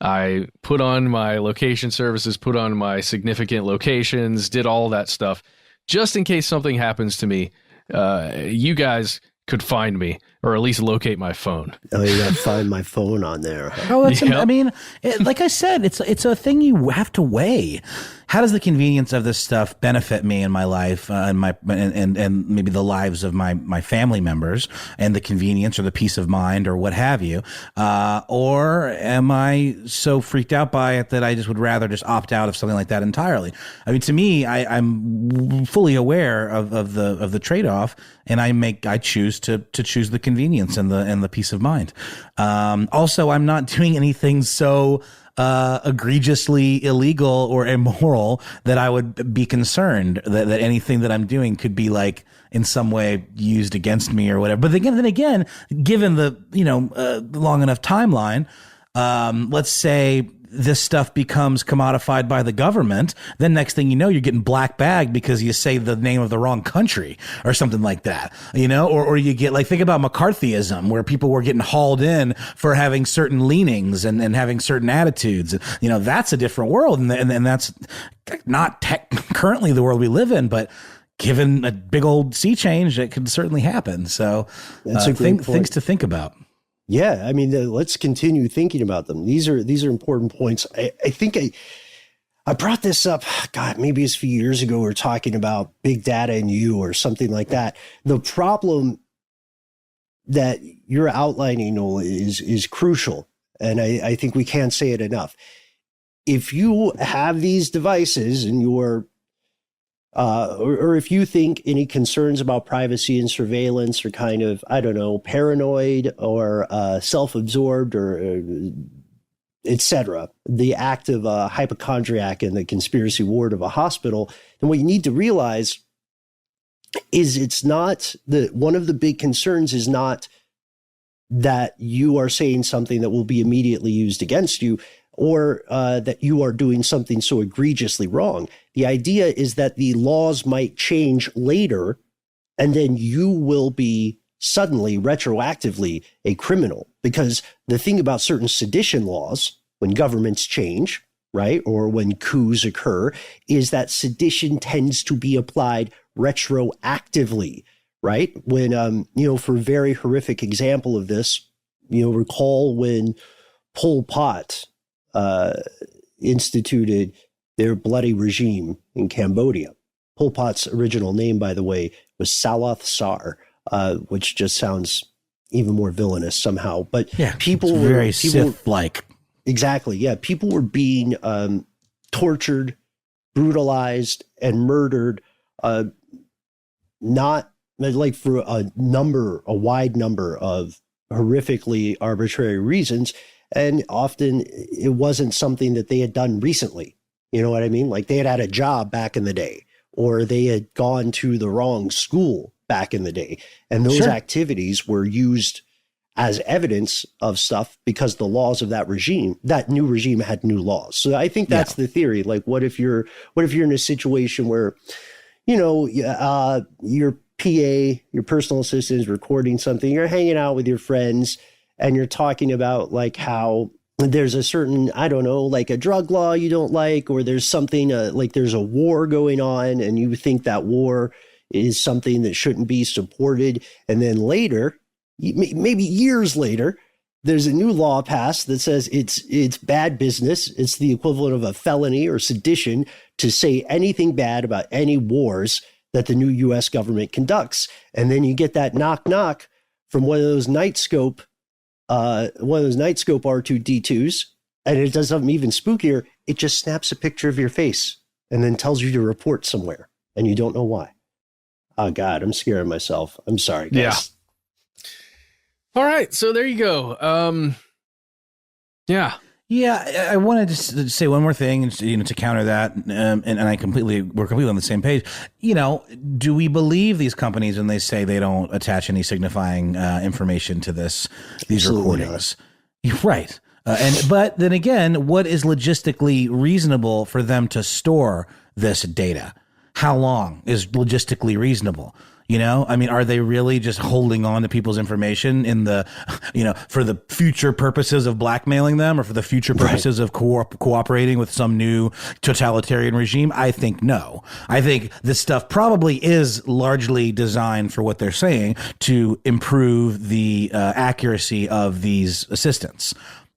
I put on my location services, put on my significant locations, did all that stuff just in case something happens to me. You guys could find me or at least locate my phone. Oh, you got to find my phone on there. Oh, that's, I mean, like I said, it's a thing you have to weigh. How does the convenience of this stuff benefit me in my life and maybe the lives of my family members, and the convenience or the peace of mind or what have you? Or am I so freaked out by it that I just would rather just opt out of something like that entirely? I mean, to me, I'm fully aware of the trade-off, and I choose to choose the convenience and the peace of mind. Also, I'm not doing anything so egregiously illegal or immoral that I would be concerned that anything that I'm doing could be like in some way used against me or whatever. But then again, given the long enough timeline, let's say this stuff becomes commodified by the government, then next thing you know, you're getting black bagged because you say the name of the wrong country or something like that, or you get like, think about McCarthyism, where people were getting hauled in for having certain leanings and having certain attitudes. That's a different world. And that's not currently the world we live in, but given a big old sea change, it could certainly happen. So that's a great point. Things to think about. Yeah, I mean, let's continue thinking about them. These are important points. I think I brought this up, God, maybe it's a few years ago. We were talking about big data and you or something like that. The problem that you're outlining, Noel, is crucial, and I think we can't say it enough. If you have these devices and you're or if you think any concerns about privacy and surveillance are kind of, I don't know, paranoid or self-absorbed or etc., the act of a hypochondriac in the conspiracy ward of a hospital, then what you need to realize is it's not one of the big concerns is not that you are saying something that will be immediately used against you, or that you are doing something so egregiously wrong. The idea is that the laws might change later, and then you will be suddenly, retroactively, a criminal. Because the thing about certain sedition laws, when governments change, right, or when coups occur, is that sedition tends to be applied retroactively, right? When, for a very horrific example of this, recall when Pol Pot instituted their bloody regime in Cambodia. Pol Pot's original name, by the way, was Saloth Sar, which just sounds even more villainous somehow. But yeah, people were very Sith-like. Exactly. Yeah, people were being tortured, brutalized, and murdered, not like for a wide number of horrifically arbitrary reasons. And often it wasn't something that they had done recently. You know what I mean? Like they had a job back in the day, or they had gone to the wrong school back in the day. And those activities were used as evidence of stuff because the laws of that new regime had new laws. So I think that's the theory. Like, what if you're in a situation where, your PA, your personal assistant is recording something, you're hanging out with your friends, and you're talking about like how there's a certain, I don't know, like a drug law you don't like, or there's something like there's a war going on and you think that war is something that shouldn't be supported. And then later, maybe years later, there's a new law passed that says it's bad business. It's the equivalent of a felony or sedition to say anything bad about any wars that the new U.S. government conducts. And then you get that knock knock from one of those Knightscope R2D2s, and it does something even spookier. It just snaps a picture of your face and then tells you to report somewhere. and you don't know why. Oh God, I'm scaring myself. I'm sorry, guys. Yeah. All right, so there you go. Yeah. Yeah, I wanted to say one more thing, to counter that, and we're completely on the same page. Do we believe these companies when they say they don't attach any signifying information to these Absolutely recordings? Not. Right. But then again, what is logistically reasonable for them to store this data? How long is logistically reasonable? Are they really just holding on to people's information for the future purposes of blackmailing them or for the future purposes of cooperating with some new totalitarian regime? I think no. I think this stuff probably is largely designed for what they're saying, to improve the accuracy of these assistants.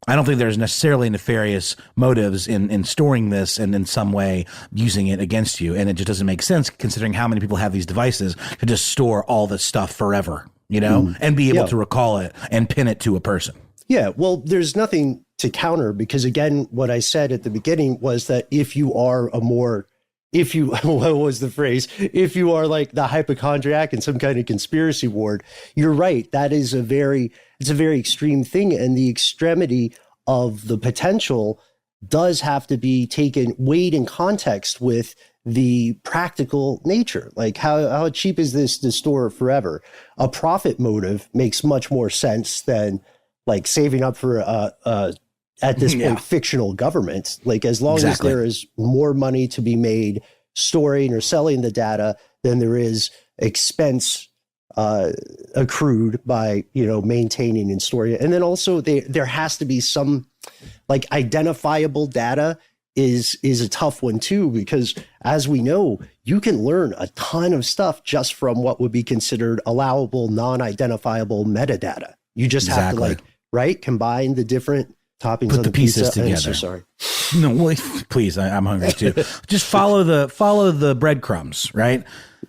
I don't think there's necessarily nefarious motives in storing this and in some way using it against you. And it just doesn't make sense considering how many people have these devices to just store all this stuff forever, and be able to recall it and pin it to a person. Yeah, well, there's nothing to counter because, again, what I said at the beginning was that if you are what was the phrase? If you are like the hypochondriac in some kind of conspiracy ward, you're right. That is it's a very extreme thing. And the extremity of the potential does have to be weighed in context with the practical nature. Like how cheap is this to store forever? A profit motive makes much more sense than like saving up for at this point, fictional government. Like as long as there is more money to be made storing or selling the data than there is expense accrued by, maintaining and storing it. And then also there has to be some like identifiable data is a tough one too, because as we know, you can learn a ton of stuff just from what would be considered allowable, non-identifiable metadata. You just have to combine the different toppings put the pieces together. So sorry. No, well, please, I'm hungry too. Just follow the breadcrumbs, right?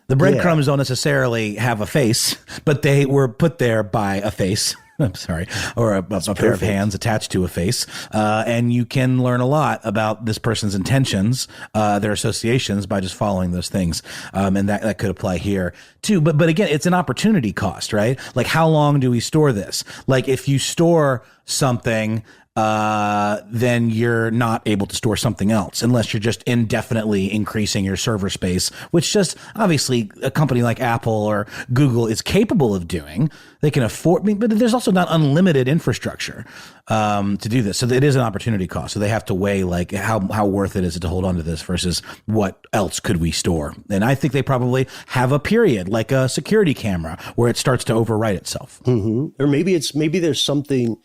The breadcrumbs don't necessarily have a face, but they were put there by a face. I'm sorry, or a pair of hands attached to a face. And you can learn a lot about this person's intentions, their associations by just following those things. And that could apply here too. But again, it's an opportunity cost, right? Like how long do we store this? Like if you store something, then you're not able to store something else unless you're just indefinitely increasing your server space, which just obviously a company like Apple or Google is capable of doing. They can afford, but there's also not unlimited infrastructure to do this. So it is an opportunity cost. So they have to weigh like how worth it is to hold on to this versus what else could we store. And I think they probably have a period like a security camera where it starts to overwrite itself. Mm-hmm. Or maybe there's something.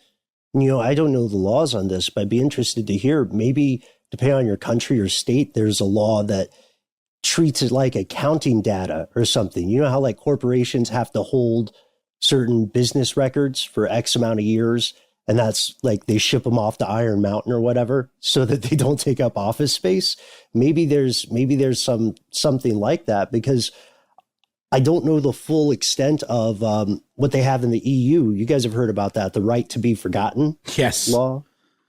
I don't know the laws on this, but I'd be interested to hear. Maybe depending on your country or state, there's a law that treats it like accounting data or something. You know how like corporations have to hold certain business records for X amount of years, and that's like they ship them off to Iron Mountain or whatever so that they don't take up office space. Maybe there's something like that, because I don't know the full extent of what they have in the EU. You guys have heard about that, the right to be forgotten law.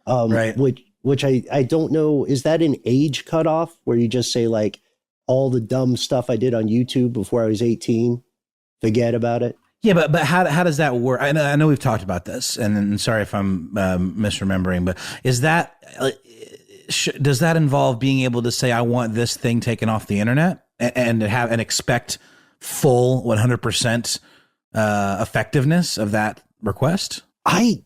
Right. Which I don't know. Is that an age cutoff where you just say like all the dumb stuff I did on YouTube before I was 18, forget about it? Yeah, but how does that work? I know we've talked about this, and sorry if I'm misremembering, but is that does that involve being able to say I want this thing taken off the internet and expect full 100% effectiveness of that request? I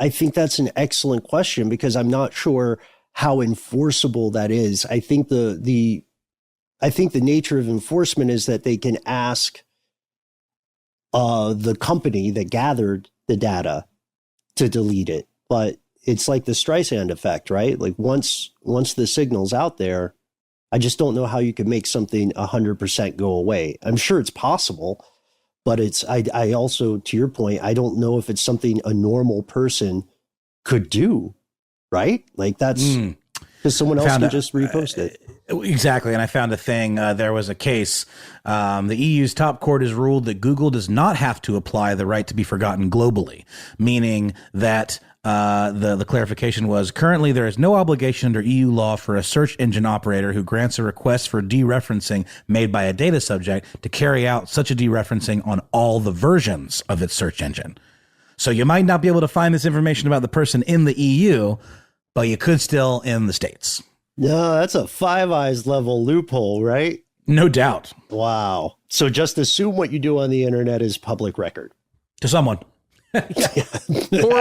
think that's an excellent question, because I'm not sure how enforceable that is. I think the nature of enforcement is that they can ask the company that gathered the data to delete it. But it's like the Streisand effect, right? Like once the signal's out there, I just don't know how you can make something 100% go away. I'm sure it's possible, but I also, to your point, I don't know if it's something a normal person could do, right? Like that's because someone else can just repost it. Exactly. And I found a thing. There was a case. The EU's top court has ruled that Google does not have to apply the right to be forgotten globally, meaning that the clarification was, currently there is no obligation under EU law for a search engine operator who grants a request for dereferencing made by a data subject to carry out such a dereferencing on all the versions of its search engine. So you might not be able to find this information about the person in the EU, but you could still in the States. No, that's a Five Eyes level loophole, right? No doubt. Wow. So just assume what you do on the internet is public record. To someone. Or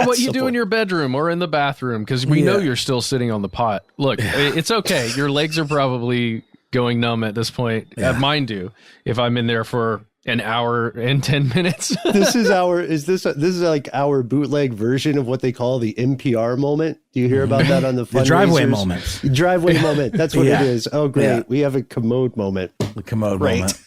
what you do in your bedroom or in the bathroom, because we know you're still sitting on the pot. Look, it's okay. Your legs are probably going numb at this point. Mine do. If I'm in there for an hour and 10 minutes. This is like our bootleg version of what they call the NPR moment. Do you hear about that on the fundraisers? The driveway moment. Driveway moment. That's what it is. Oh, great. Yeah. We have a commode moment. The commode moment.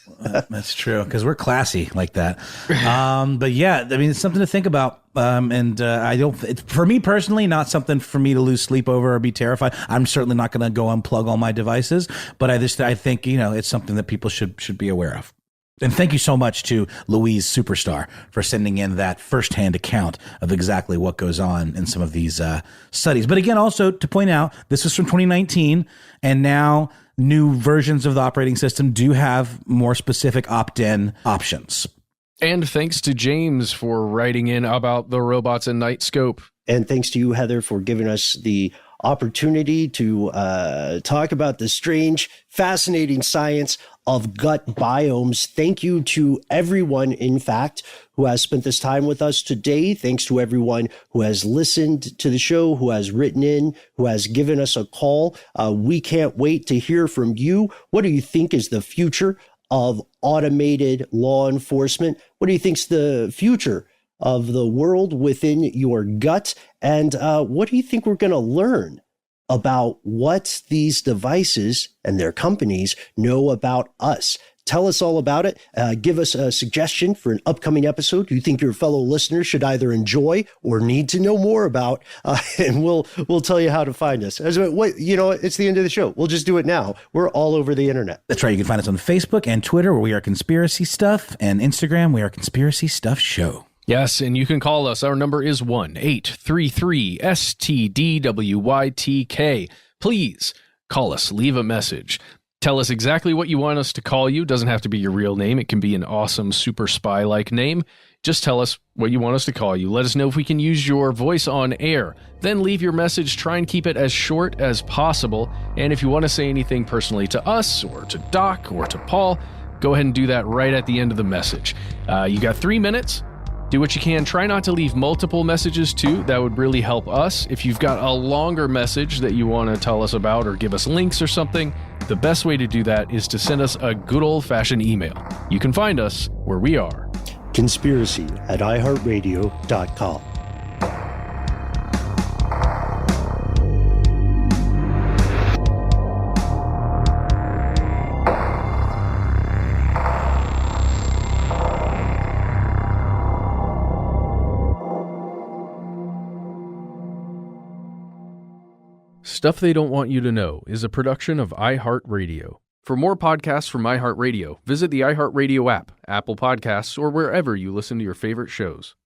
That's true, because we're classy like that. But yeah, I mean, it's something to think about. I don't, for me personally, not something for me to lose sleep over or be terrified. I'm certainly not going to go unplug all my devices, but I think, it's something that people should be aware of. And thank you so much to Louise Superstar for sending in that firsthand account of exactly what goes on in some of these studies. But again, also to point out, this was from 2019, and now new versions of the operating system do have more specific opt-in options. And thanks to James for writing in about the robots in Knightscope. And thanks to you, Heather, for giving us the opportunity to talk about the strange, fascinating science of gut biomes. Thank you to everyone, in fact, who has spent this time with us today. Thanks to everyone who has listened to the show, who has written in, who has given us a call. We can't wait to hear from you. What do you think is the future of automated law enforcement? What do you think is the future of the world within your gut? And what do you think we're going to learn about what these devices and their companies know about us? Tell us all about it. Give us a suggestion for an upcoming episode you think your fellow listeners should either enjoy or need to know more about, and we'll tell you how to find us. It's the end of the show. We'll just do it now. We're all over the internet. That's right. You can find us on Facebook and Twitter, where we are Conspiracy Stuff, and Instagram, we are Conspiracy Stuff Show. Yes, and you can call us. Our number is 1-833-STDWYTK. Please call us. Leave a message. Tell us exactly what you want us to call you. Doesn't have to be your real name. It can be an awesome super spy-like name. Just tell us what you want us to call you. Let us know if we can use your voice on air. Then leave your message. Try and keep it as short as possible. And if you want to say anything personally to us or to Doc or to Paul, go ahead and do that right at the end of the message. You got 3 minutes. Do what you can. Try not to leave multiple messages, too. That would really help us. If you've got a longer message that you want to tell us about or give us links or something, the best way to do that is to send us a good old-fashioned email. You can find us where we are. Conspiracy@iHeartRadio.com. Stuff They Don't Want You to Know is a production of iHeartRadio. For more podcasts from iHeartRadio, visit the iHeartRadio app, Apple Podcasts, or wherever you listen to your favorite shows.